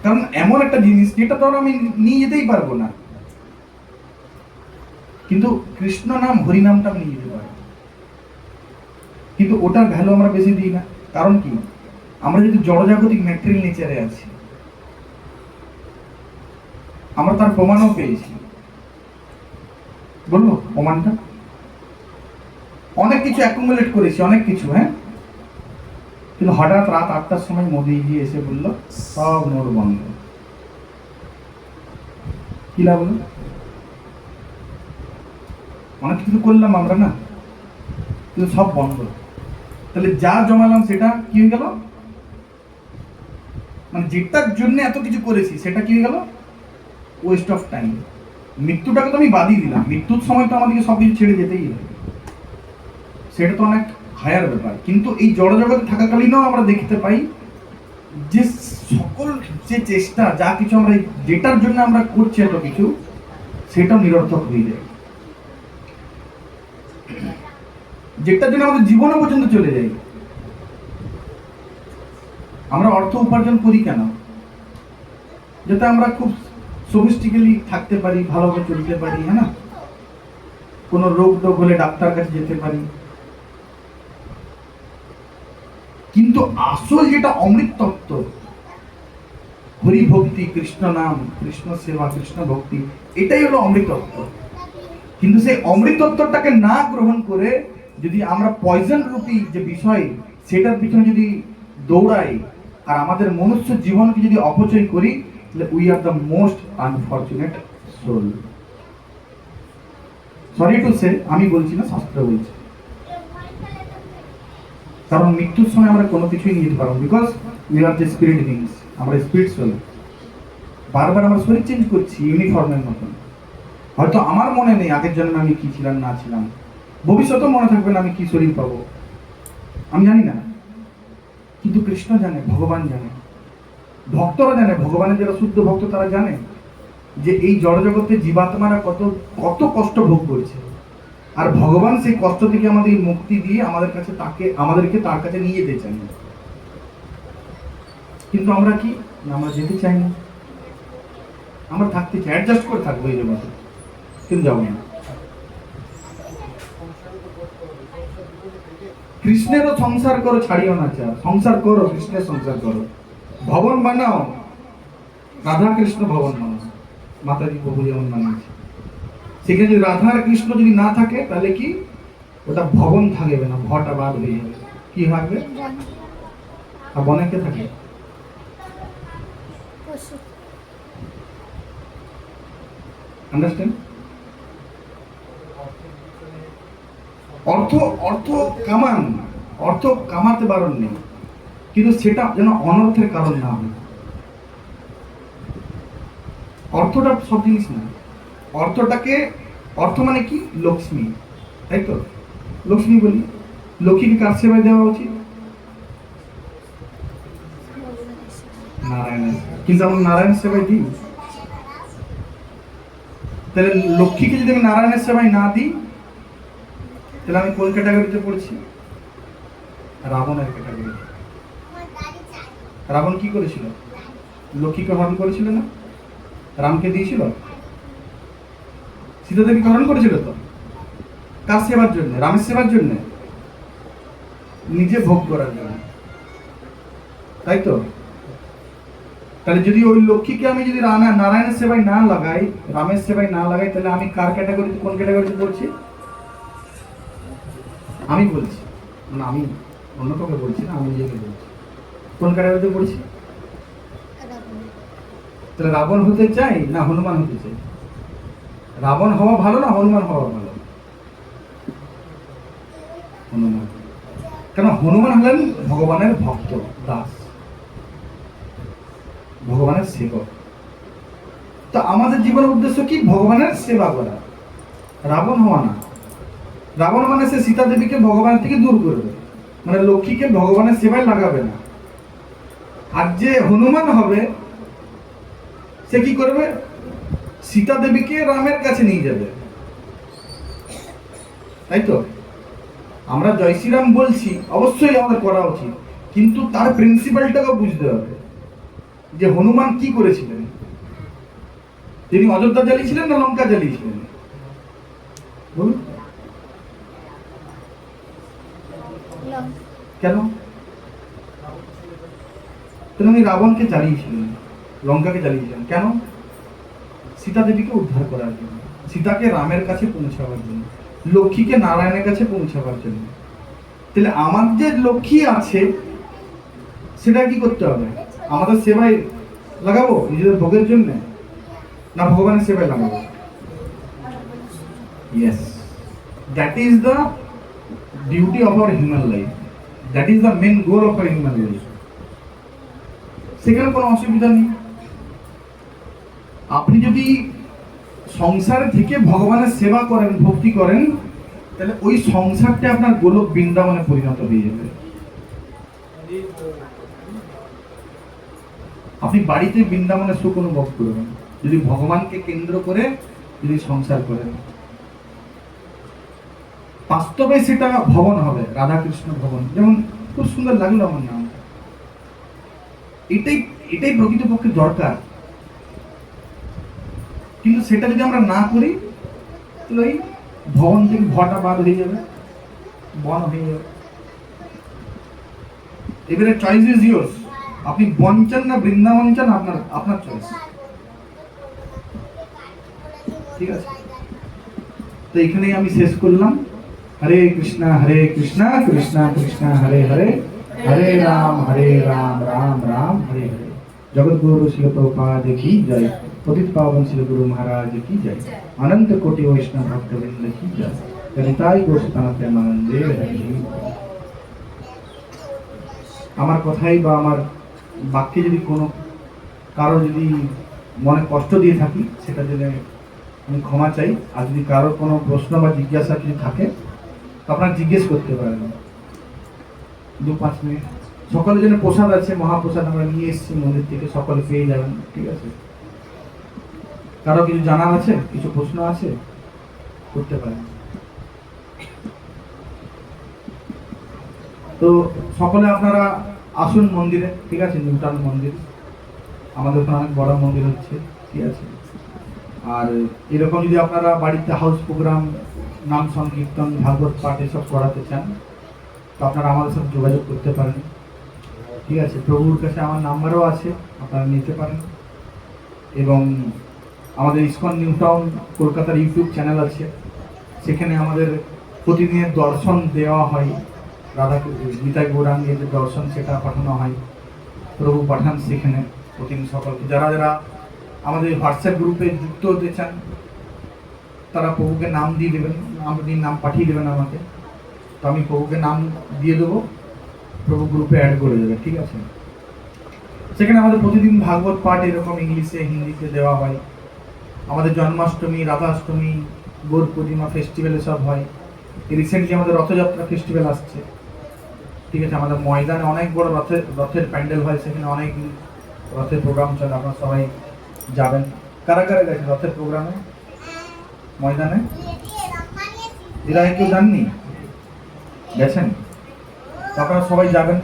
কারণ এমন একটা জিনিস যেটা তো আমি নিয়ে যেতেই পারবো না, কিন্তু কৃষ্ণ নাম হরি নামটা নিয়ে যেতে পারবো। কিন্তু ওটার ভ্যালু আমরা বেশি দিই না। কারণ কি, আমরা যদি জড়জাগতিক ম্যাটেরিয়াল নেচারে আছি, আমরা তার প্রমাণও পেয়েছি। বলবো প্রমাণটা, অনেক কিছু অ্যাকুমুলেট করেছি, অনেক কিছু, হ্যাঁ, কিন্তু হঠাৎ রাত 8টার সময় মোদিজি এসে বললো সব নোট বন্ধ। কি লাভ হলো? অনেক কিছু করলাম আমরা না, কিন্তু সব বন্ধ। তাহলে যা জমালাম সেটা কি হয়ে গেল? মানে যেটার জন্য এত কিছু করেছি সেটা কি হয়ে গেল? West of time. মৃত্যুটাকে তো আমি বাদই দিলাম, মৃত্যুর সময় তো আমাদেরকে সবকিছু ছেড়ে যেতেই হবে, সেটা তো অনেক হায়ার ব্যাপার। কিন্তু এই জড়জগতে থাকাকালীনও আমরা দেখতে পাই যে সকল যে চেষ্টা, যা কিছু আমরা যেটার জন্য আমরা করছি এত কিছু, সেটাও নিরর্থক হয়ে যায়। যেটার জন্য আমাদের জীবনও পর্যন্ত চলে যায়। আমরা অর্থ উপার্জন করি কেন? যাতে আমরা খুব সফিস্টিক্যালি থাকতে পারি, ভালোভাবে চলতে পারি, হ্যাঁ না, কোনো রোগ টোগ হলে ডাক্তার কাছে যেতে পারি। কিন্তু আসল যেটা অমৃত তত্ত্ব, হরি ভক্তি, কৃষ্ণ নাম, কৃষ্ণ সেবা, কৃষ্ণ ভক্তি, এটাই হলো অমৃত তত্ত্ব। কিন্তু সেই অমৃত তত্ত্বটাকে না গ্রহণ করে যদি আমরা পয়জন রূপী যে বিষয়, সেটার পিছনে যদি দৌড়াই আর আমাদের মনুষ্য জীবনকে যদি অপচয় করি, তাহলে we are the most unfortunate soul. Sorry to say, আমি বলছি না, শাস্ত্র বলছে। কারণ মৃত্যুর সময় আমরা কোনো কিছুই নিয়ে যেতে পারবো, because we are the spirit beings, আমরা স্পিরিচুয়াল। বারবার আমরা শরীর চেঞ্জ করছি ইউনিফর্মের মতন। হয়তো আমার মনে নেই আগের জন্মে আমি কি ছিলাম না ছিলাম, ভবিষ্যতেও মনে থাকবে না আমি কি শরীর পাবো, আমি জানি না। কিন্তু কৃষ্ণ জানে, ভগবান জানে, ভক্তরা জানে, ভগবানের যারা শুদ্ধ ভক্ত তারা জানে যে এই জড়জগতে জীবাত্মারা কত কত কষ্ট ভোগ করছে, আর ভগবান সেই কষ্ট থেকে আমাদের মুক্তি দিয়ে আমাদেরকে তার কাছে নিয়ে যেতে চান। কিন্তু আমরা কি, আমরা যেতে চাই না, আমরা থাকতে চাই, অ্যাডজাস্ট করে থাকবো এই জগতে, কিন্তু যাবো না। কৃষ্ণেরও সংসার করো, ছাড়িও না চা, সংসার করো, কৃষ্ণের সংসার করো, ভবন বানাও, রাধা কৃষ্ণ ভবন বানাও। মাতাজি প্রভু যেমন বানিয়েছে, সেখানে যদি রাধা আর কৃষ্ণ যদি না থাকে তাহলে কি ওটা ভবন থাকবে না, ভটা বাদ হয়ে যাবে। কি থাকবে? আর বনে কে থাকে? পশু। আন্ডারস্ট্যান্ড? অর্থ অর্থ কামান, অর্থ কামাতে বারণ নেই, কিন্তু সেটা যেন অনর্থের কারণ না হয়। অর্থটা সব জিনিস না। অর্থটাকে, অর্থ মানে কি? লক্ষ্মী, তাই তো? লক্ষ্মী বলি, লক্ষ্মীকে কার সেবায় দেওয়া উচিত? নারায়ণের। কিন্তু আমরা নারায়ণের সেবায় দিই। তাহলে লক্ষ্মীকে যদি আমি নারায়ণের সেবায় না দিই, তাহলে আমি কোন ক্যাটাগরিতে পড়ছি? রাবণের ক্যাটাগরি। রাবণ কি করেছিল? লক্ষ্মীকে হরণ করেছিল না? রামকে দিয়েছিল? সীতা দেবীকে হরণ করেছিল তো? কার সেবার জন্য? রামের সেবার জন্য, নিজে ভোগ করার জন্য, তাই তো? তাহলে যদি ওই লক্ষ্মীকে আমি যদি নারায়ণের সেবায় না লাগাই, রামের সেবায় না লাগাই, তাহলে আমি কার ক্যাটাগরিতে, কোন ক্যাটাগরিতে পড়ছি? আমি বলছি না, আমি অন্য কাউকে বলছি না, আমি নিজেকে বলছি। কোন ক্যাটাগরিতে পড়ছি? তাহলে রাবণ হতে চাই না হনুমান হতে চাই? রাবণ হওয়া ভালো না হনুমান হওয়া ভালো? হনুমান। কেন? হনুমান হলেন ভগবানের ভক্ত, দাস, ভগবানের সেবক। তো আমাদের জীবনের উদ্দেশ্য কি? ভগবানের সেবা করা, রাবণ হওয়া না। রাবণ মানে সে সীতা দেবীকে ভগবান থেকে দূর করবে, মানে লক্ষ্মীকে ভগবানের সেবায় লাগাবে না। আর যে হনুমান হবে, সে কি করবে? সীতা দেবীকে রামের কাছে নিয়ে যাবে, তাই তো? আমরা জয় শ্রীরাম বলছি, অবশ্যই আমাদের করা উচিত, কিন্তু তার প্রিন্সিপালটাকে বুঝতে হবে যে হনুমান কি করেছিলেন। তিনি অযোধ্যা জ্বালিয়েছিলেন না লঙ্কা জ্বালিয়েছিলেন? বলুন কেন? তিনি রাবণকে জ্বালিয়েছিলেন, লঙ্কাকে জ্বালিয়েছিলেন কেন? সীতা দেবীকে উদ্ধার করার জন্য, সীতাকে রামের কাছে পৌঁছাবার জন্য, লক্ষ্মীকে নারায়ণের কাছে পৌঁছাবার জন্য। তাহলে আমার যে লক্ষ্মী আছে, সেটা কি করতে হবে? আমাদের সেবায় লাগাবো নিজেদের ভোগের জন্য, না ভগবানের সেবায় লাগাবো? Yes, that is the duty of our human life, that is the main goal of our human life. সেখানে কোনো অসুবিধা নেই। আপনি যদি সংসার থেকে ভগবানের সেবা করেন, ভক্তি করেন, তাহলে ওই সংসারটা আপনার গোলক বৃন্দাবনে পরিণত হয়ে যাবে। আপনি বাড়িতে বৃন্দাবনের সুখ অনুভব করবেন যদি ভগবানকে কেন্দ্র করে যদি সংসার করেন। বাস্তবে সেটা ভবন হবে, রাধাকৃষ্ণ ভবন। যেমন খুব সুন্দর লাগলো আমার নাম, এটাই এটাই প্রকৃতপক্ষে দরকার। কিন্তু সেটা যদি আমরা না করি, তাহলে ওই ভবন থেকে ভটা বাদ হয়ে যাবে, বন হয়ে যাবে। এবারে চয়েস ইজ ইয়োর্স, আপনি বন চান না বৃন্দাবন চান, আপনার আপনার চয়েস, ঠিক আছে? তো এখানেই আমি শেষ করলাম। হরে কৃষ্ণ কৃষ্ণ কৃষ্ণ হরে হরে, হরে রাম রাম রাম হরে হরে। জগৎগুরু শিল প্রভুপাদ কি জয়, পতিত পাবন শিল গুরু মহারাজ কি জয়, অনন্ত কোটি বৈষ্ণব ভক্তবৃন্দ কি জয়, নিতাই গৌরতানা প্রেমানন্দে হরি। আমার কথাই বা আমার বাক্যে যদি কোনো কারো যদি মনে কষ্ট দিয়ে থাকি, সেটা জন্য আমি ক্ষমা চাই। আর যদি কারোর কোনো প্রশ্ন বা জিজ্ঞাসা কিছু থাকে, আপনারা জিজ্ঞেস করতে পারেন 2-5 মিনিট। সকলের জন্য প্রসাদ আছে, মহাপ্রসাদ আমরা নিয়ে এসেছি মন্দির থেকে, সকলে পেয়ে যাবেন, ঠিক আছে? কারো কিছু জানার আছে, কিছু প্রশ্ন আছে, করতে পারেন। তো সকলে আপনারা আসুন মন্দিরে, ঠিক আছে? নিউটাউন মন্দির আমাদের ওখানে অনেক বড় মন্দির হচ্ছে, ঠিক আছে? আর এরকম যদি আপনারা বাড়িতে হাউস প্রোগ্রাম, নাম সংকীর্তন, ভাগবত পাঠ এসব করাতে চান, তো আপনারা আমাদের সাথে যোগাযোগ করতে পারেন, ঠিক আছে? প্রভুর কাছে আমার নাম্বারও আছে, আপনারা নিতে পারেন। এবং আমাদের ইসকন নিউটাউন কলকাতার ইউটিউব চ্যানেল আছে, সেখানে আমাদের প্রতিদিনের দর্শন দেওয়া হয়, রাধা নিতাই গৌরাঙ্গের যে দর্শন সেটা পাঠানো হয়। প্রভু পাঠান সেখানে প্রতিদিন সকলকে। যারা যারা আমাদের হোয়াটসঅ্যাপ গ্রুপে যুক্ত হতে চান তারা প্রভুকে নাম দিয়ে দেবেন, আপনি নাম পাঠিয়ে দেবেন আমাকে, তো আমি প্রভুকে নাম দিয়ে দেবো, প্রভু গ্রুপে অ্যাড করে দেবে, ঠিক আছে? সেখানে আমাদের প্রতিদিন ভাগবত পাঠ এরকম ইংলিশে হিন্দিতে দেওয়া হয়। আমাদের জন্মাষ্টমী, রাধাষ্টমী, গৌর পূর্ণিমা ফেস্টিভ্যাল এসব হয়। রিসেন্টলি আমাদের রথযাত্রা ফেস্টিভ্যাল আসছে, ঠিক আছে? আমাদের ময়দানে অনেক বড় রথের প্যান্ডেল হয়, সেখানে অনেক রথের প্রোগ্রাম চলে, আপনারা সবাই যাবেন। কারা কারা গেছে রথের প্রোগ্রামে ময়দানে? এরা কেউ জাননি, গেছেন? তো আপনারা সবাই যাবেন,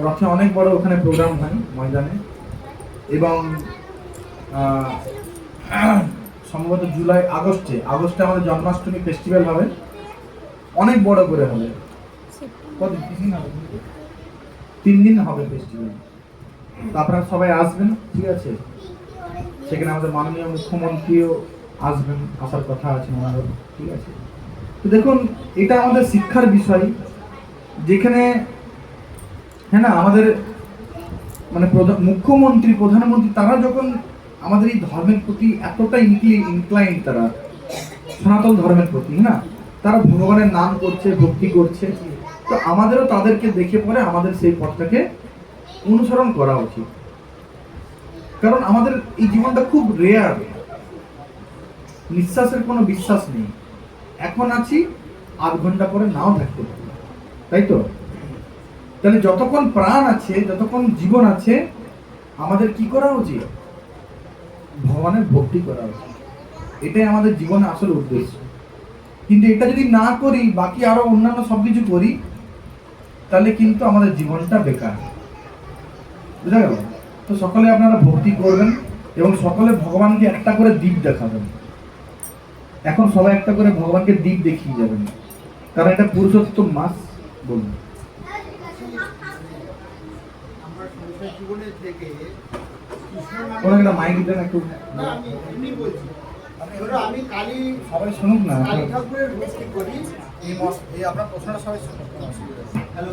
রথে অনেক বড় ওখানে প্রোগ্রাম হয় ময়দানে। এবং সম্ভবত জুলাই আগস্টে আমাদের জন্মাষ্টমী ফেস্টিভ্যাল হবে, অনেক বড় করে হবে। কত দিন হবে? 3 দিন হবে ফেস্টিভ্যাল। তো আপনারা সবাই আসবেন, ঠিক আছে? সেখানে আমাদের মাননীয় মুখ্যমন্ত্রীও আসবেন, আসার কথা আছে ওনারও, ঠিক আছে? তো দেখুন, এটা আমাদের শিক্ষার বিষয়, যেখানে হ্যাঁ না আমাদের মানে মুখ্যমন্ত্রী, প্রধানমন্ত্রী তারা যখন আমাদের এই ধর্মের প্রতি এতটা ইনক্লাইন্ড, তারা সনাতন ধর্মের প্রতি, না, তারা ভগবানের নাম করছে, ভক্তি করছে, তো আমাদেরও তাদেরকে দেখে পরে আমাদের সেই পথটাকে অনুসরণ করা উচিত। কারণ আমাদের এই জীবনটা খুব রেয়ার, নিঃশ্বাসের কোনো বিশ্বাস নেই, এখন আছি 8 ঘন্টা পরে নাও থাকতে পারি, তাই তো? তাহলে যতক্ষণ প্রাণ আছে, যতক্ষণ জীবন আছে, আমাদের কি করা উচিত? ভগবানের ভক্তি করা উচিত। এটাই আমাদের জীবনের আসল উদ্দেশ্য। কিন্তু এটা যদি না করি, বাকি আরো অন্যান্য সবকিছু করি, তাহলে কিন্তু আমাদের জীবনটা বেকার, বুঝা গেল? তো সকলে আপনারা ভক্তি করবেন এবং সকলে ভগবানকে একটা করে দীপ দেখাবেন। এখন সবাই একটা করে ভগবানকে দীপ দেখিয়ে যাবেন, কারণ এটা পুরুষোত্তম মাস। বলুন। মাইক দেন একটু, আমি কালী সবাই শুনুক না। কালী ঠাকুরের ভক্তি করি। এই আপনার প্রশ্নটা সবাই শুনুক। হ্যালো,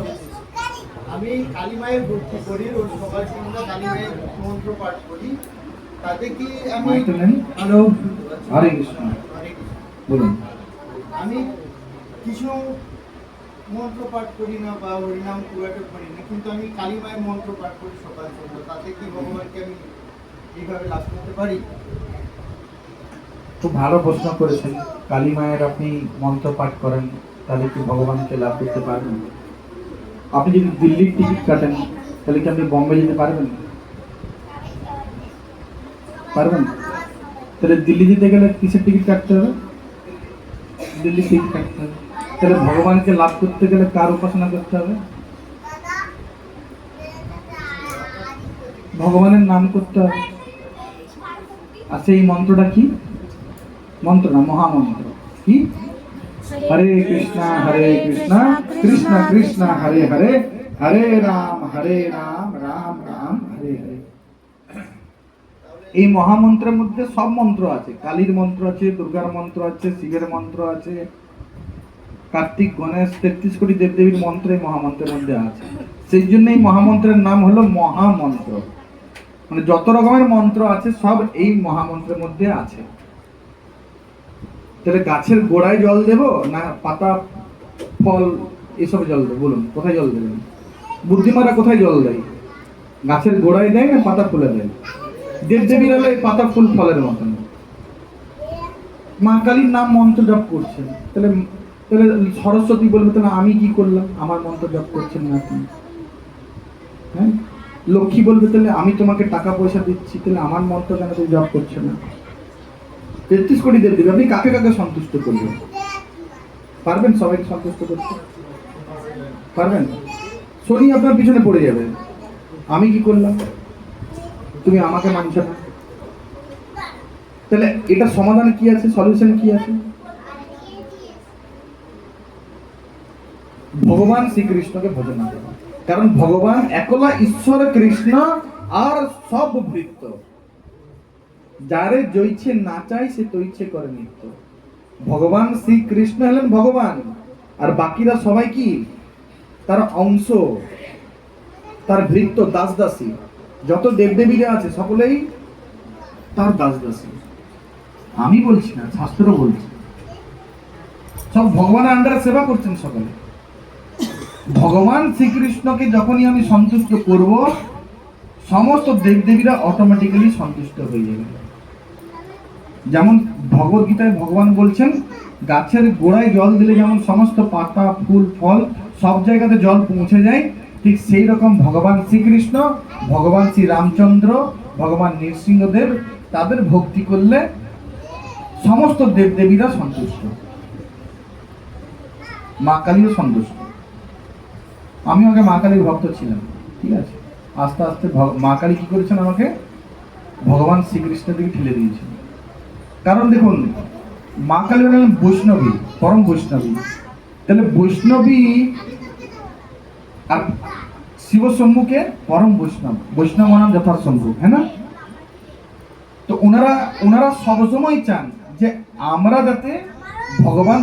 আমি কালী মায়ের ভক্তি করি, রোজ সকাল সন্ধ্যা কালী মায়ের মন্ত্র পাঠ করি। তাতে কি আমি মাইকটা নেন। হ্যালো, হরে কৃষ্ণ। বলুন। আমি কিছু মন্ত্র পাঠ করি না বা হরিনাম খুব একটা করি না, কিন্তু আমি কালী মায়ের মন্ত্র পাঠ করি সকাল সন্ধ্যা। তাতে কি ভগবানকে আমি এইভাবে লাভ করতে পারি? খুব ভালো প্রশ্ন করেছেন। কালী মায়ের আপনি মন্ত্র পাঠ করেন, তাহলে কি ভগবানকে লাভ করতে পারবেন? আপনি যদি দিল্লির টিকিট কাটেন, তাহলে কি আপনি বম্বে যেতে পারবেন? পারবেন? তাহলে দিল্লি যেতে গেলে কিসের টিকিট কাটতে হবে? দিল্লির টিকিট কাটতে হবে। তাহলে ভগবানকে লাভ করতে গেলে কার উপাসনা করতে হবে? ভগবানের নাম করতে হবে। আর সেই মন্ত্রটা কি? মন্ত্র না, মহামন্ত্র। কি? হরে কৃষ্ণ কৃষ্ণ কৃষ্ণ হরে হরে, হরে রাম রাম রাম হরে হরে। এই মহামন্ত্রের মধ্যে সব মন্ত্র আছে। কালীর মন্ত্র আছে, দুর্গার মন্ত্র আছে, শিবের মন্ত্র আছে, কার্তিক, গণেশ, 33 কোটি দেবদেবীর মন্ত্র এই মহামন্ত্রের মধ্যে আছে। সেই জন্য এই মহামন্ত্রের নাম হলো মহামন্ত্র। মানে যত রকমের মন্ত্র আছে সব এই মহামন্ত্রের মধ্যে আছে। তাহলে গাছের গোড়ায় জল দেব না পাতা, ফল, এসব জল দেবো? বলুন, কোথায় জল দেবেন? বুদ্ধিমারা কোথায় জল দেয়? গাছের গোড়ায় দেয় না পাতা ফুলে দেয়? দেবদেবীর হলো এই পাতা ফুল ফলের মতন। মা কালীর নাম মন্ত্র জপ করছেন, তাহলে তাহলে সরস্বতী বলবে, তাহলে আমি কি করলাম? আমার মন্ত্র জপ করছেন না আপনি। হ্যাঁ, লক্ষ্মী বলবে, তাহলে আমি তোমাকে টাকা পয়সা দিচ্ছি, তাহলে আমার মন্ত্র কেন তুমি জপ করছো না? 33 কোটি দেব দেবে, আপনি কাকে কাকে সন্তুষ্ট করবেন? পারবেন সবাইকে সন্তুষ্ট করতে? পারবেন? শনি আপনার পিছনে পড়ে যাবে, আমি কি করলাম, তুমি আমাকে মানছো না। তাহলে এটা সমাধান কি আছে, সলিউশন কি আছে? ভগবান শ্রীকৃষ্ণকে ভজন করা। কারণ ভগবান একলা ঈশ্বর কৃষ্ণ আর সব ভৃত্য, যারে জইছে না চাই সে তৈছে করে নিত্য। ভগবান শ্রীকৃষ্ণ হলেন ভগবান, আর বাকিরা সবাই কি? তার অংশ, তার ভৃত্য, দাস দাসী। যত দেবদেবীরা আছে সকলেই তার দাসদাসী। আমি বলছি না, শাস্ত্র বলছে। সব ভগবানের আন্ডারে সেবা করছেন সকলে। ভগবান শ্রীকৃষ্ণকে যখনই আমি সন্তুষ্ট করব, সমস্ত দেবদেবীরা অটোমেটিক্যালি সন্তুষ্ট হয়ে যাবে। যেমন ভগবদ গীতায় ভগবান বলছেন, গাছের গোড়ায় জল দিলে যেমন সমস্ত পাতা, ফুল, ফল সব জায়গাতে জল পৌঁছে যায়, ঠিক সেই রকম ভগবান শ্রীকৃষ্ণ, ভগবান শ্রী রামচন্দ্র, ভগবান নৃসিংহদেব, তাদের ভক্তি করলে সমস্ত দেবদেবীরা সন্তুষ্ট, মা কালীও সন্তুষ্ট। আমি আগে মা কালীর ভক্ত ছিলাম, ঠিক আছে, আস্তে আস্তে মা কালী কি করেছেন, আমাকে ভগবান শ্রীকৃষ্ণের দিকে ঠেলে দিয়েছেন। কারণ দেখুন, মা কালী হলেন বৈষ্ণবী, পরম বৈষ্ণবী। তাহলে বৈষ্ণবী আর শিব সম্মুখে পরম বৈষ্ণব, বৈষ্ণব মানান যথাসম্ভব, হ্যাঁ না? তো ওনারা সবসময় চান যে আমরা যাতে ভগবান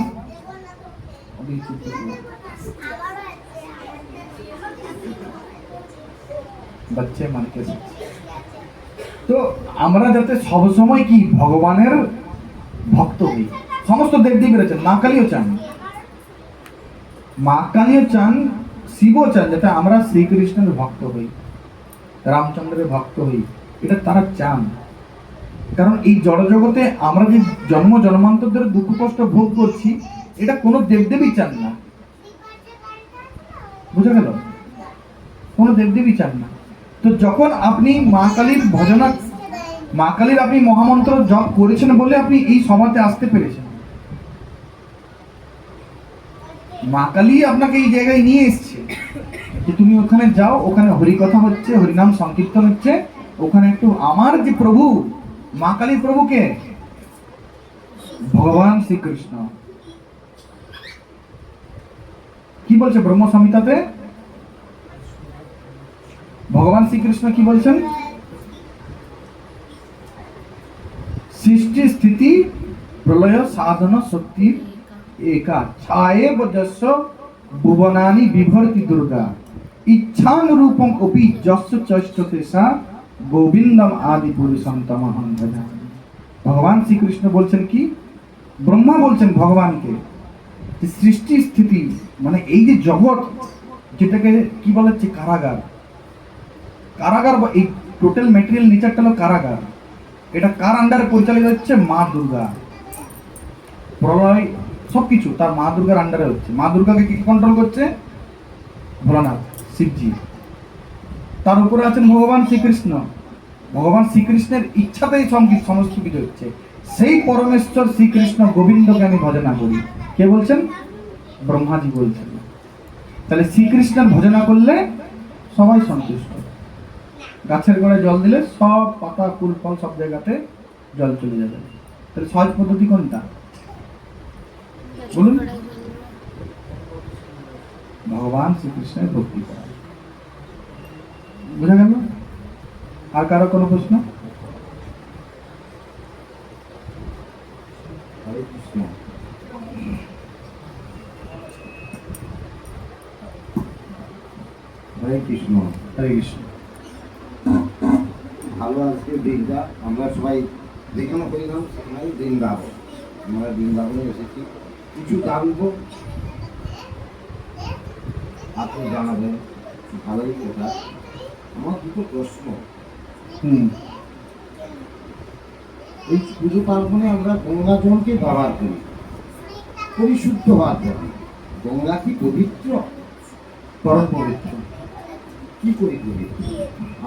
বাচ্চা মানকে, তো আমরা যাতে সবসময় কি ভগবানের ভক্ত হই। সমস্ত দেবদেবীরা চান, মা কালীও চান, মা কালীও চান, শিবও চান যাতে আমরা শ্রীকৃষ্ণের ভক্ত হই, রামচন্দ্রের ভক্ত হই। এটা তারা চান। কারণ এই জড়জগতে আমরা যে জন্ম জন্মান্তর ধরে দুঃখ কষ্ট ভোগ করছি, এটা কোনো দেবদেবী চান না। বুঝা গেল? কোনো দেবদেবী চান না। তো যখন আপনি মা কালীর ভজনা, মা কালীর আপনি মহামন্ত্র জপ করেছেন বলে আপনি এই সভাতে আসতে পেরেছেন। মা কালী আপনাকে এই জায়গায় নিয়ে এসছে যে তুমি ওখানে যাও, ওখানে হরিকথা হচ্ছে, হরিনাম সংকীর্তন হচ্ছে, ওখানে একটু আমার যে প্রভু, মা কালীর প্রভুকে ভগবান শ্রীকৃষ্ণ কি বলছে ব্রহ্ম সংহিতাতে, ভগবান শ্রীকৃষ্ণ কি বলছেন, সৃষ্টি স্থিতি প্রলয় সাধন শক্তি একা ছায়ে বজস্ব ভুবনানি বিভর্তি দুর্গা ইচ্ছানুরূপম অপি যস্য চষ্টতে সা গোবিন্দম আদি পুরুষম তমহং ভজামি। ভগবান শ্রীকৃষ্ণ বলছেন কি, ব্রহ্মা বলছেন ভগবানকে, যে সৃষ্টি স্থিতি মানে এই যে জগৎ, যেটাকে কি বলা হচ্ছে কারাগার, কারাগার বা এই টোটাল ম্যাটেরিয়াল নেচারটা হলো কারাগার। এটা কার আন্ডারে পরিচালিত হচ্ছে, মা দুর্গা। প্রলয় সবকিছু তার মা দুর্গার আন্ডারে হচ্ছে। মা দুর্গাকে কি কন্ট্রোল করছে, ভোলানাথ শিবজি। তার উপরে আছেন ভগবান শ্রীকৃষ্ণ। ভগবান শ্রীকৃষ্ণের ইচ্ছাতেই সমস্ত কিছু হচ্ছে। সেই পরমেশ্বর শ্রীকৃষ্ণ গোবিন্দকে আমি ভজনা করি, কে বলছেন, ব্রহ্মাজি বলছেন। তাহলে শ্রীকৃষ্ণের ভজনা করলে সবাই সন্তুষ্ট। গাছের গোড়ায় জল দিলে সব পাতা, ফুল, ফল সব জায়গাতে জল চলে যাবে। তাহলে সহজ পদ্ধতি কোনটা বলুন? ভগবান শ্রীকৃষ্ণের ভক্তি করা। বুঝা গেল? আর কারো কোনো প্রশ্ন? হরে কৃষ্ণ। হরে কৃষ্ণ। হরে কৃষ্ণ। ভালো আজকে দিনটা আমরা সবাই যেখানে হরিনাম সেখানেই বৃন্দাবন, আমরা বৃন্দাবনে এসেছি, কিছু জানবো, আপনি জানাবেন, ভালোই কথা। আমার দুটো প্রশ্ন। এই পুজো পার্বণে আমরা গঙ্গা জলকে ব্যবহার করি পরিশুদ্ধ হওয়ার জন্য। গঙ্গা কি পবিত্র? পরম পবিত্র। কি করি পবিত্র?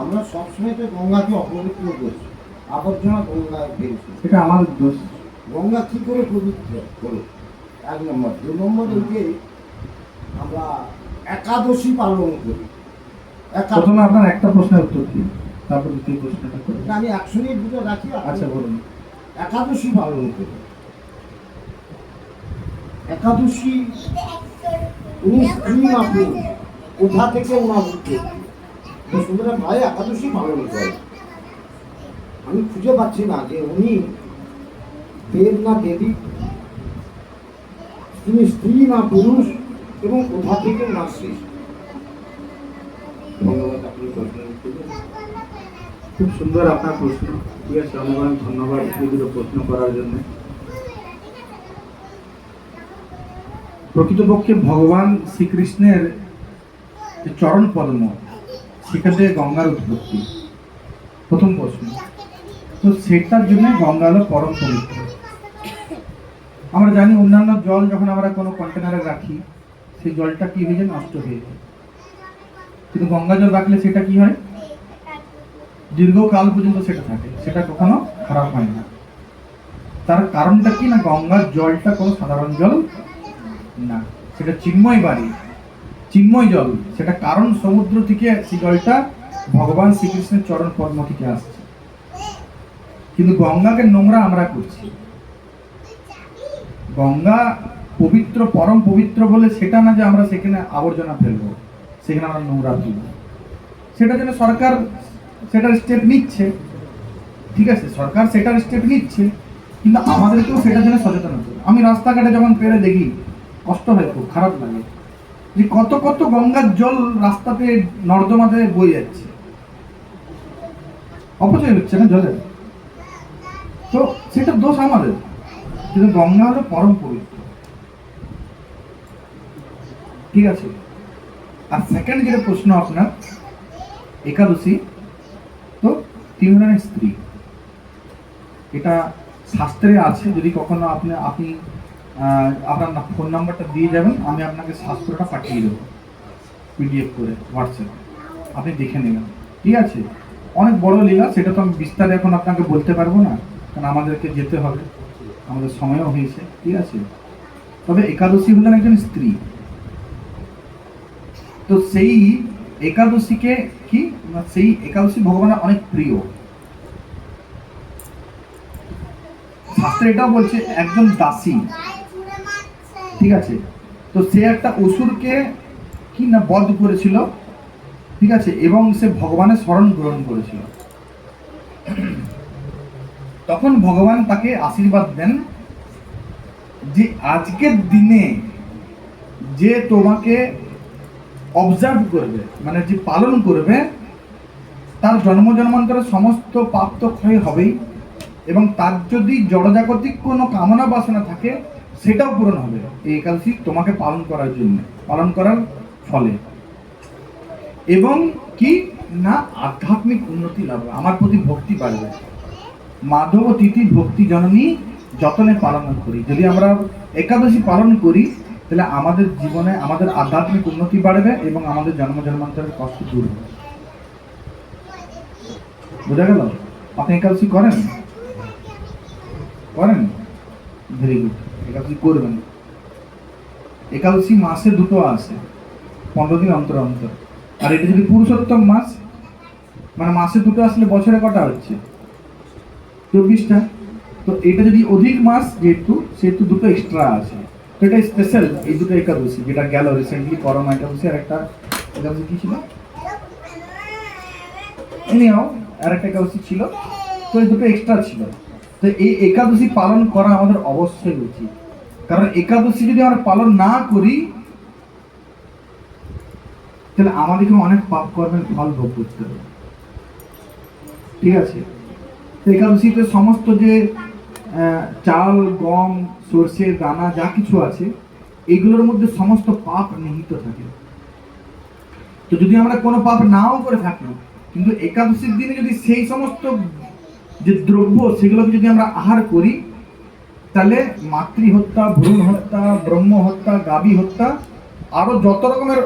আমরা সবসময় তো গঙ্গাকে অপবিত্র করছি, আবর্জনা গঙ্গায় ফেলছি। এটা আমার দোষ। গঙ্গা কি করে পবিত্র হলো? 1 নম্বর। 2 নম্বর, এই যে আমরা একাদশী পালন করি। প্রথমে আপনার একটা প্রশ্নের উত্তর দিন, তারপর দ্বিতীয় প্রশ্নটা করুন। আমি একসঙ্গে দুটো রাখি। আচ্ছা বলুন। একাদশী পালন করি। একাদশী উনি স্ত্রী না পুরুষ, কোথা থেকে ওনার উঠে সুন্দর ভাই একাদশী পালন করে। আমি খুঁজে পাচ্ছি না যে উনি দেব না দেবী, তিনি স্ত্রী না পুরুষ, এবং কোথা থেকে ওনার সৃষ্টি। ধন্যবাদ। আপনি প্রশ্ন খুব সুন্দর আপনার প্রশ্ন। ঠিক আছে, অনেক অনেক ধন্যবাদ এই দুটো প্রশ্ন করার জন্য। প্রকৃতপক্ষে ভগবান শ্রীকৃষ্ণের যে চরণ পদ্ম, সেখান থেকে গঙ্গার উৎপত্তি, প্রথম প্রশ্ন। তো সেটার জন্য গঙ্গা হলো পরম পবিত্র। আমরা জানি অন্যান্য জল যখন আমরা কোনো কন্টেনারে রাখি, সেই জলটা কি হয়ে যায়? নষ্ট হয়ে যায়। কিন্তু গঙ্গা জল রাখলে সেটা কি হয়? দীর্ঘকাল পর্যন্ত সেটা থাকে, সেটা কখনো খারাপ হয় না। তার কারণটা কি? না, গঙ্গার জলটা কোনো সাধারণ জল না, সেটা চিন্ময় বাড়ি, চিন্ময় জল। সেটা কারণ সমুদ্র থেকে সেই জলটা ভগবান শ্রীকৃষ্ণের চরণ পদ্ম থেকে আসছে। কিন্তু গঙ্গাকে নোংরা আমরা করছি। গঙ্গা পবিত্র, পরম পবিত্র বলে সেটা না যে আমরা সেখানে আবর্জনা ফেলবো, সেখানে আমরা নোংরা ফেলবো। সেটা যেন সরকার সেটার স্টেপ নিচ্ছে, ঠিক আছে, সরকার সেটার স্টেপ নিচ্ছে, কিন্তু আমাদেরকেও সেটার জন্য সচেতন হতে হবে। আমি রাস্তাঘাটে যখন পেরে দেখি কষ্ট হয়, খুব খারাপ লাগে যে কত কত গঙ্গার জল রাস্তাতে নর্দমাতে বয়ে যাচ্ছে, অপচয় হচ্ছে না জলের। তো সেটা দোষ আমাদের, কিন্তু গঙ্গা হলো পরম পবিত্র। ঠিক আছে। আর সেকেন্ড যেটা প্রশ্ন আপনার, একাদশী তো 3 ধরনের স্ত্রী, এটা শাস্ত্রে আছে। যদি কখনো আপনি আপনার ফোন নাম্বারটা দিয়ে যাবেন, আমি আপনাকে শাস্ত্রটা পাঠিয়ে দেবো পিডিএফ করে হোয়াটসঅ্যাপে, আপনি দেখে নেবেন। ঠিক আছে। অনেক বড় লীলা, সেটা তো আমি বিস্তারে এখন আপনাকে বলতে পারবো না, কারণ আমাদেরকে যেতে হবে, আমাদের সময়ও হয়েছে। ঠিক আছে। তবে একাদশী হলেন একজন স্ত্রী। তো সেই একাদশীকে কি, সেই একাদশী ভগবানের অনেক প্রিয়। শাস্ত্রে এটাও বলছে একজন দাসী, ঠিক আছে, তো সে একটা অসুরকে কি না বধ করেছিল, ঠিক আছে, এবং সে ভগবানের শরণ গ্রহণ করেছিল। তখন ভগবান তাকে আশীর্বাদ দেন যে আজকের দিনে যে তোমাকে অবজার্ভ করবে, মানে যে পালন করবে, তার জন্ম জন্মান্তরের সমস্ত পাপ তো ক্ষয় হবেই, এবং তার যদি জড়জাগতিক কোনো কামনা বাসনা থাকে সেটাও পূরণ হবে এই একাদশী তোমাকে পালন করার জন্য, পালন করার ফলে। এবং কি না, আধ্যাত্মিক উন্নতি লাভ হবে, আমার প্রতি ভক্তি বাড়বে। মাধব তিথি ভক্তি জননী যতনে পালন করি, যদি আমরা একাদশী পালন করি তাহলে আমাদের জীবনে আমাদের আধ্যাত্মিক উন্নতি বাড়বে এবং আমাদের জন্ম জন্মান্তরের কষ্ট দূর হবে। বোঝা গেল? আপনি একাদশী করেন? করেন? ভেরি গুড, একাদশী করবেন। একাদশী মাসে 2টো আসে, 15 দিন অন্তর অন্তর। আর এটা যদি পুরুষোত্তম মাস, মানে মাসে 2টো আসলে বছরে কটা হচ্ছে? 24টা। তো এটা যদি অধিক মাস যেহেতু, সেহেতু 2টো এক্সট্রা আছে। তো এটা স্পেশাল, এই 2টো একাদশী যেটা গেল রিসেন্টলি, করোনা একাদশী, আর একটা একাদশী কি ছিল, এনিহাও আর একটা একাদশী ছিল। তো এই 2টো এক্সট্রা ছিল। তো এই একাদশী পালন করা আমাদের অবশ্যই উচিত, কারণ একাদশী যদি আমরা পালন না করি তাহলে আমাদেরকে অনেক পাপ কর্মের ফল ভোগ করতে হবে। ঠিক আছে। তো একাদশীতে সমস্ত যে চাল, গম, সর্ষে, দানা যা কিছু আছে, এগুলোর মধ্যে সমস্ত পাপ নিহিত থাকে। তো যদি আমরা কোনো পাপ নাও করে থাকি, কিন্তু একাদশীর দিনে যদি সেই সমস্ত যে দ্রব্য সেগুলোকে যদি আমরা আহার করি, তাহলে মাতৃ হত্যা, ভ্রূণ হত্যা, ব্রহ্ম হত্যা, গাভী হত্যা, আরো যত রকমের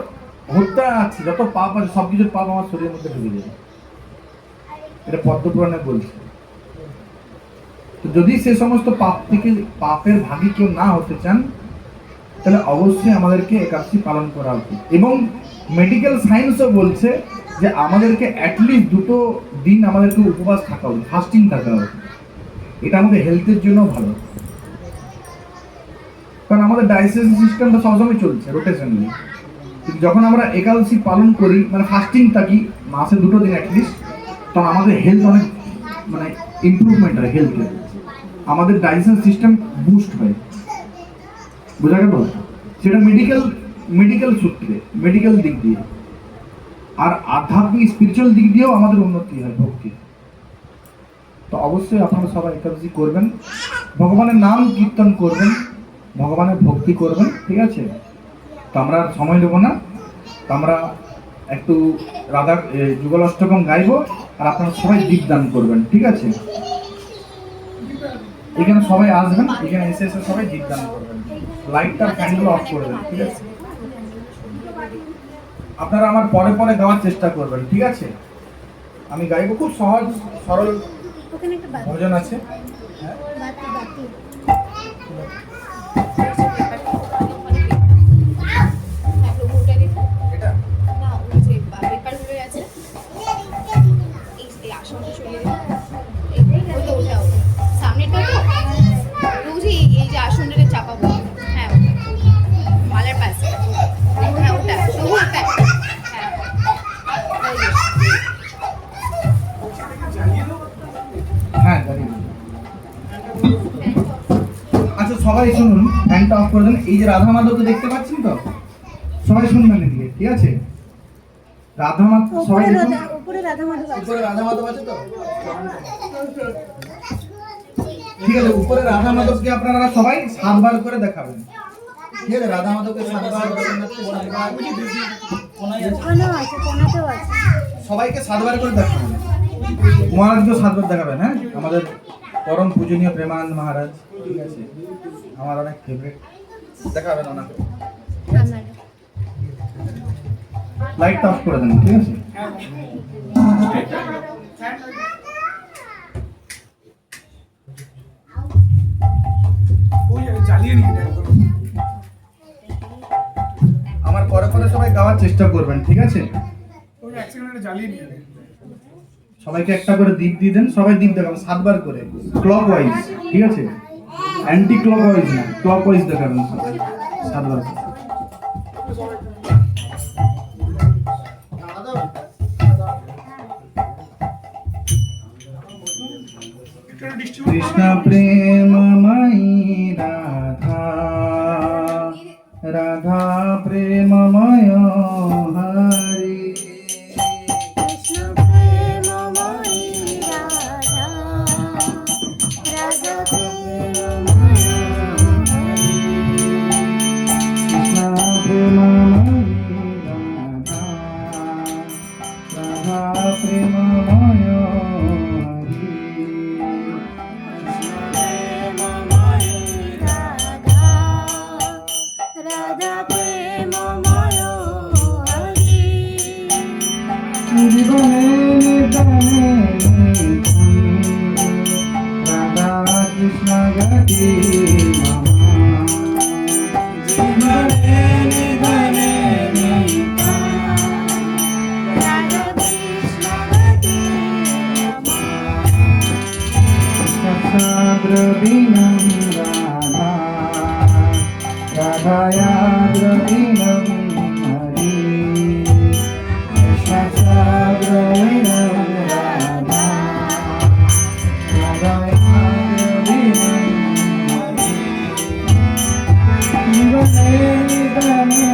হত্যা আছে, যত পাপ আছে, সবকিছুর পাপ আমার শরীরের মধ্যে ঢুকে যায়। এটা পদ্মপুরাণে বলছে। তো যদি সে সমস্ত পাপ থেকে, পাপের ভাগী কেউ না হতে চান, তাহলে অবশ্যই আমাদেরকে একাদশী পালন করা উচিত। এবং মেডিকেল সায়েন্সও বলছে যে আমাদেরকে অ্যাটলিস্ট 2টো দিন আমাদেরকে উপবাস থাকা উচিত, ফাস্টিং থাকা উচিত। এটা আমাদের হেলথের জন্য ভালো, কারণ আমাদের ডাইজেস্টিভ সিস্টেমটা সবসময় চলছে রোটেশনলি। কিন্তু যখন আমরা একাদশী পালন করি, মানে ফাস্টিং থাকি মাসে 2টো দিন অ্যাটলিস্ট, তখন আমাদের হেলথ অনেক মানে ইমপ্রুভমেন্ট হয়, হেলথের, আমাদের ডাইজেশন সিস্টেম বুস্ট হয়। বোঝা গেল? সেটা মেডিকেল সূত্রে, মেডিকেল দিক দিয়ে, আর আধ্যাত্মিক স্পিরিচুয়াল দিক দিয়েও আমাদের উন্নতি হয় ভক্তি। তো অবশ্যই আপনারা সবাই একাদশী করবেন, ভগবানের নাম কীর্তন করবেন, ভগবানের ভক্তি করবেন, ঠিক আছে? তো আমরা আর সময় দেবো না, তো আমরা একটু রাধা যুগল অষ্টকম গাইবো, আর আপনারা সবাই দীপদান করবেন, ঠিক আছে? এখানে সবাই আসবেন, এখানে এসে এসে সবাই দীপদান করবেন, লাইটটা ফ্যানগুলো অফ করবেন, ঠিক আছে? আপনারা আমার পরে পরে গাওয়ার চেষ্টা করবেন, ঠিক আছে? আমি গাইবো, খুব সহজ সরল ওখানে একটা বাতি ভজন আছে। বাতি বাতি এটা না ওই যে পেপারগুলো আছে এই আসনটা সরিয়ে দিন ওই তো ওটা সামনেটা তো ওই যে এই যে আসনটাকে চাপাবো হ্যাঁ ওটা মালার পাশে হ্যাঁ ওটা তো ওটা হ্যাঁ ওই যে। হ্যাঁ দাঁড়িয়ে দিন। আচ্ছা সবাই শুনুন, ফ্যানটা অফ করে দেন। এই যে রাধা মাধবকে দেখতে পাচ্ছেন তো, সবাই শুনবেন এদিকে, ঠিক আছে? রাধা মাধব সবাই দেখুন, উপরে রাধা মাধব আছে উপরে রাধা মাধব আছে তো, ঠিক আছে? উপরে রাধা মাধবকে আপনারা সবাই 7 বার করে দেখাবেন, ঠিক আছে? রাধা মাধবকে 7 বার, জগন্নাথকে 7 বার, ওখানেও আছে কোনাতেও আছে সবাইকে 7 বার করে দেখাবেন। মহারাজকেও 7 বার দেখাবেন, হ্যাঁ? আমাদের পরম পূজনীয় প্রেমানন্দ মহারাজ, ঠিক আছে? আমার অনেক ফেভারিট, দেখাবেন ওনাকে। আমার লাইটটা অফ করে দেন, ঠিক আছে? আমার পরে পরে সবাই গাওয়ার চেষ্টা করবেন, ঠিক আছে? সবাইকে একটা করে দীপ দিয়ে দেন, সবাই দীপ দেখাবেন 7 বার করে, ক্লক ওয়াইজ, ঠিক আছে? অ্যান্টি ক্লক ওয়াইজ না, ক্লক ওয়াইজ দেখাবেন সবাই 7 বার করে। কৃষ্ণ প্রেমময়ী রাধা, রাধা প্রেমময় হরি, কৃষ্ণ প্রেমময়ী রাধা রাধা প্রেমময় হরি কৃষ্ণ প্রেমময়ী রাধা, রাধা প্রেমময় হরি, প্রেমময়ী রাধা রাধা প্রেমময় হরি জীবনে নিদানে রাধা কৃষ্ণ গতি জীবনে নিদানে রাধা কৃষ্ণ গতি দ্রবীণম রাধা, রাধায়াদ্রবীণম হরি, দ্রবীণম রাধা, রাধায়াদ্রবীণম হরি, জীবনে নিদানে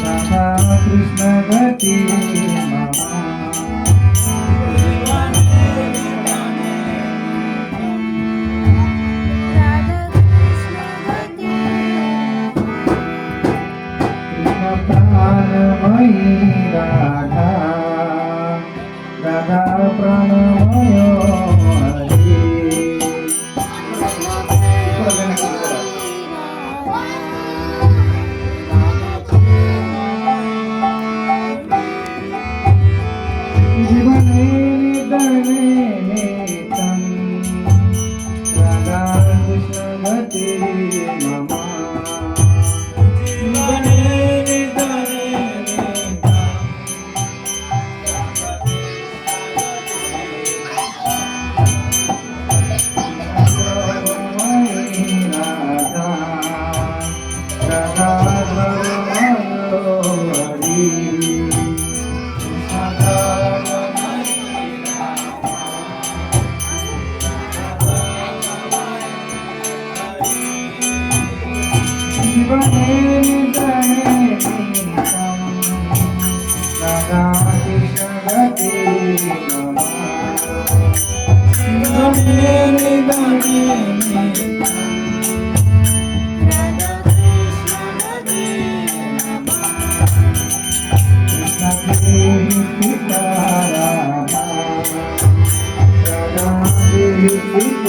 রাধা কৃষ্ণ গতি রাধা কৃষ্ণ গতি প্রাণময়ী রাধা, রাধা প্রাণময় হরি, জীবনে নিদানে নেতম রাধা কৃষ্ণ গতি মম, জীবনে নিদানে নেতম রাধা, রাধা হরি, জীবনে নিদানে নিতম রাধা কৃষ্ণ গতি মম। রাধা কৃষ্ণ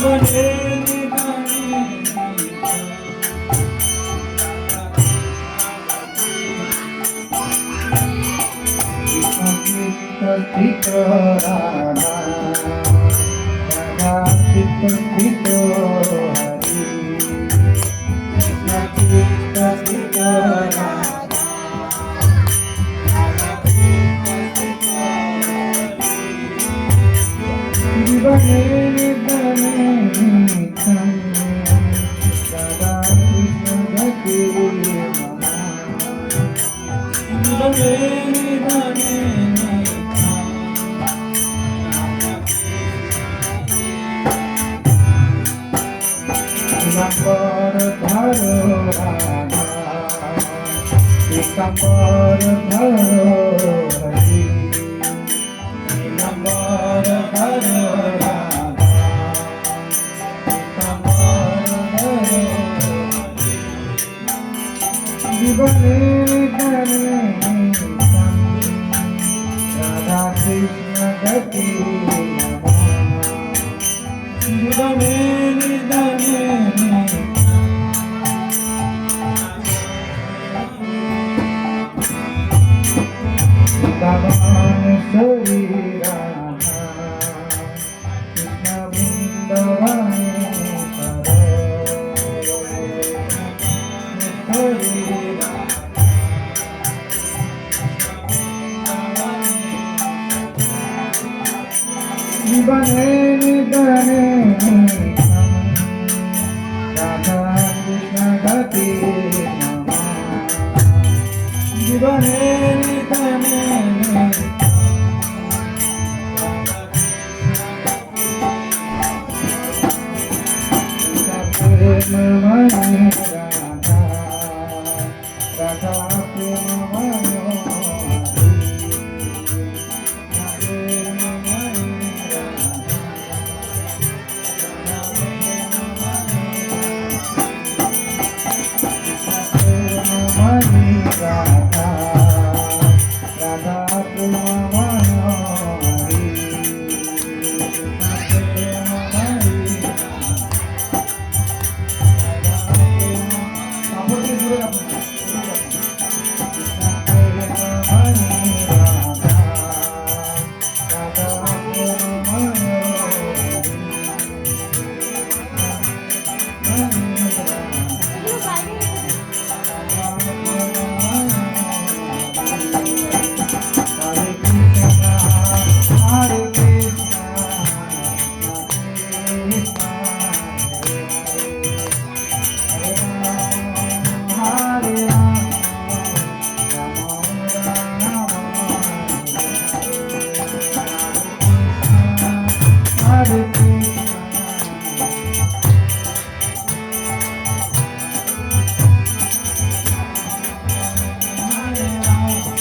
হরে Radha Krishna Gati Pitambar dharo Radha, Pitambar dharo Hari, Pitambar dharo Radha, Pitambar dharo Hari, Jivane dhare Radha Krishna Gati Jivane dhare Bhagavan Sharira Krishna Vrindavane Sharira Jivane Nidane Radha Krishna Gati Jivane Nidane Premamani Radha Radha Premamani Radha Radha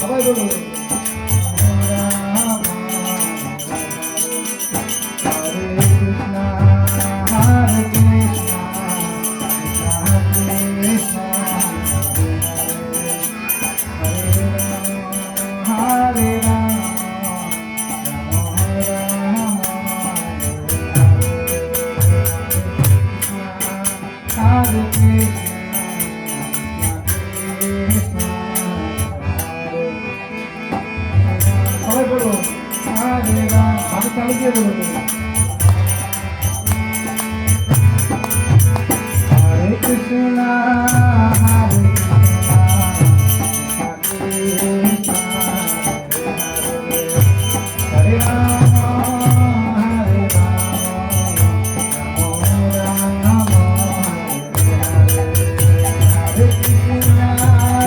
সবাই বলুন সবাই বলুন হরে রাম আমি চালু দিয়ে বলুন হরে কৃষ্ণ হরে হরে রাম হরে রাম রাম রাম হরে কৃষ্ণ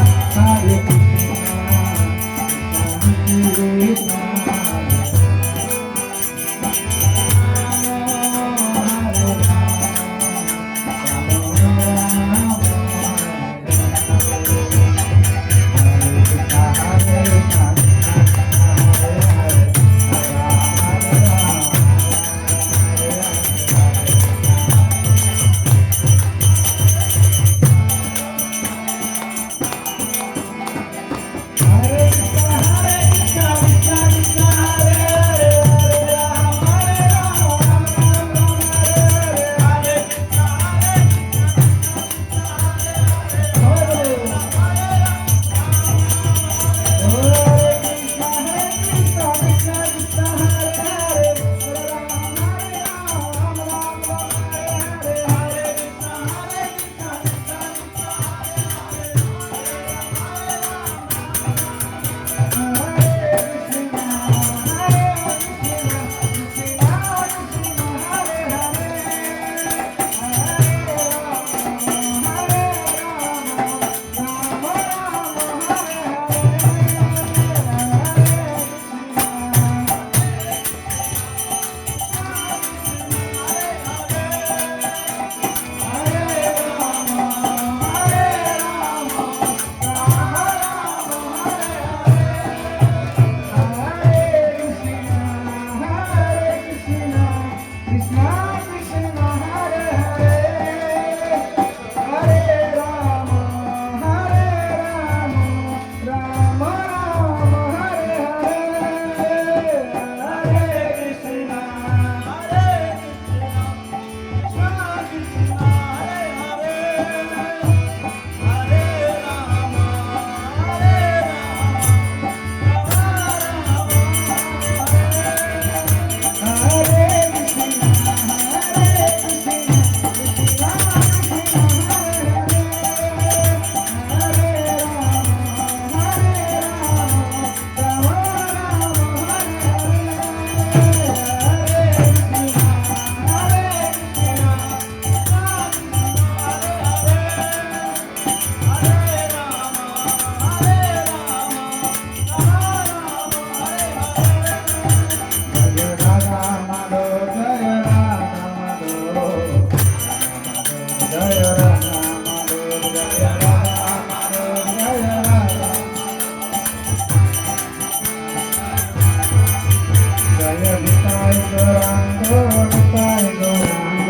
জয় নিতাই গৌরাঙ্গ নিতাই গৌরাঙ্গ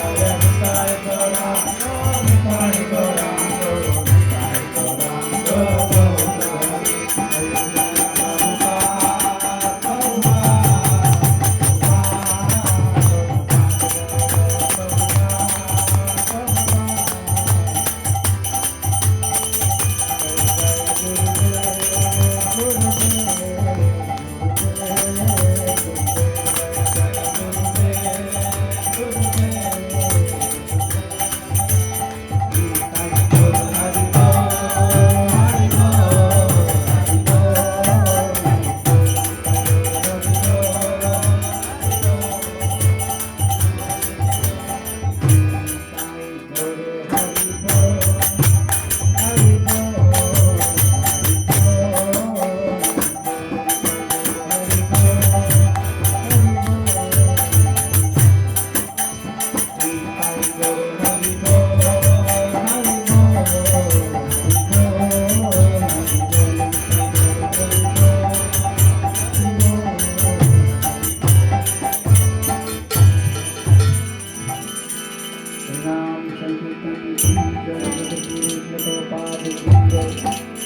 জয় নিতাই গৌরাঙ্গ নিতাই গৌরাঙ্গ নিতাই গৌরাঙ্গ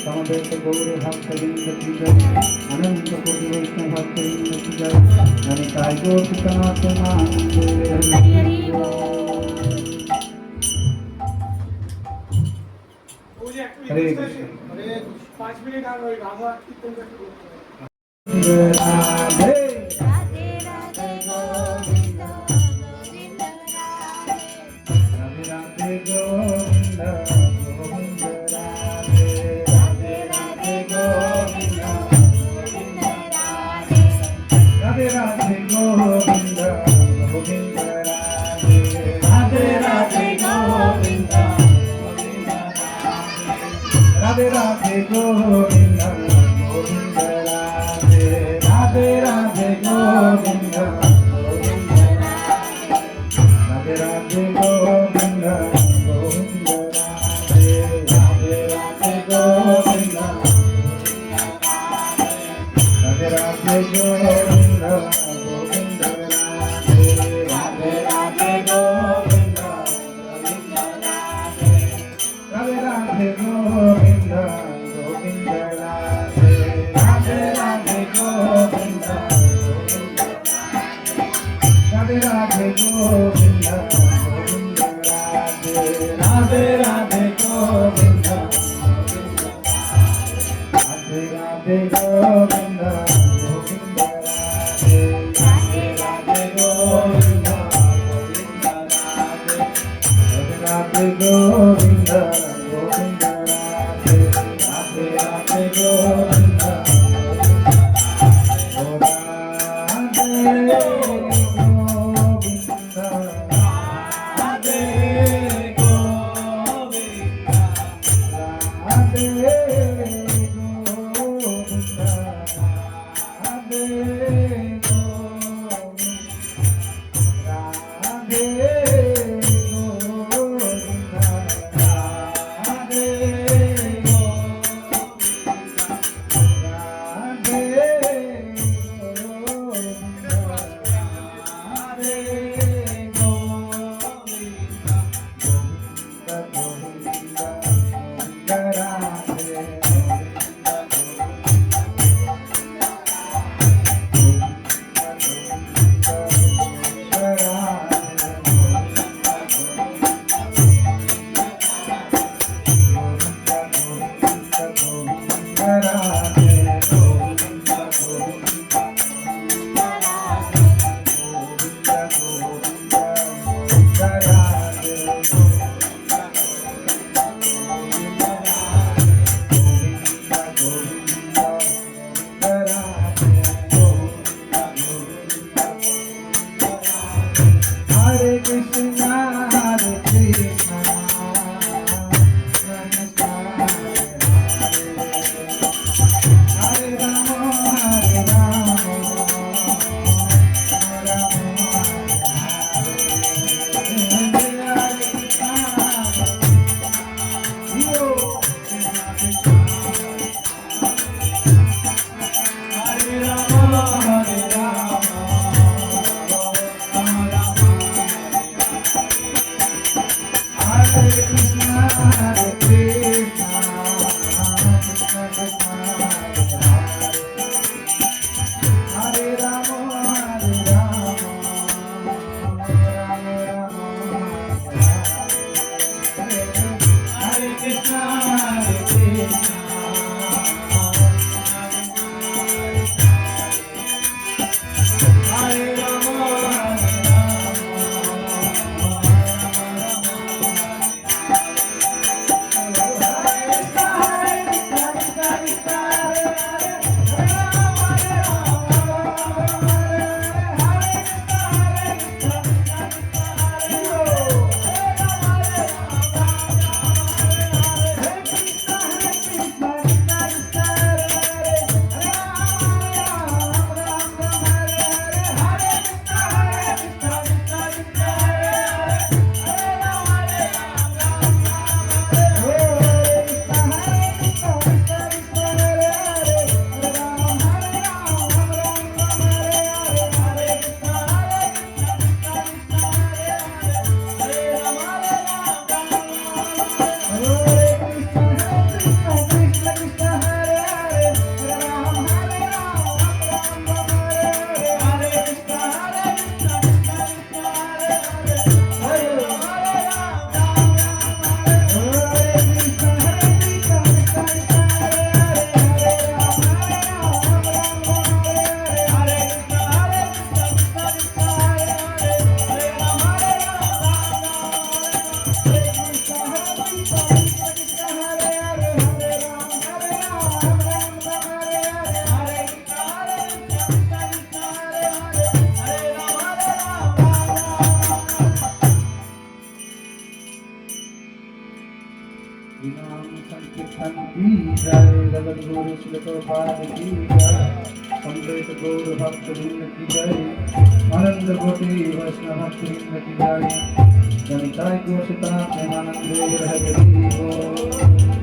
समवेत गौर भक्तवृंद की जय अनंत कोटि वैष्णव भक्तवृंद की जय नमिताय गोपिकानाथ हरे कृष्ण हरे कृष्ण। 5 मिनट আর ওই রাধা কীর্তনটা একটু করতে হবে। राधे राधे राधे गोविंद गोविंद राधे राधे गोविंद राधे राधे राधे गोविंद गोविंद राधे राधे राधे गोविंद गोविंद राधे राधे राधे गोविंद राधे राधे गोविंद गोविंद राधे राधे राधे गोविंद गोविंद राधे राधे गोविंद गोविंद राधे राधे राधे गोविंद राधे राधे गोविंद गोविंद राधे राधे राधे गोविंद गोविंद राधे राधे राधे गोविंद गोविंद राधे राधे राधे गोविंद राधे राधे गोविंद गोविंद राधे राधे राधे गोविंद राधे राधे गोविंद गोविंद राधे राधे राधे गोविंद गोविंद राधे राधे गोविंद गोविंद राधे राधे राधे गोविंद राधे गोविंद महाराज की जय। संवेद गौर भक्त वृंद की जय। आनंद कोटि वैष्णव भक्त वृंद की जय। जनिताय गोषिता प्रेमानंदे हरि बोल।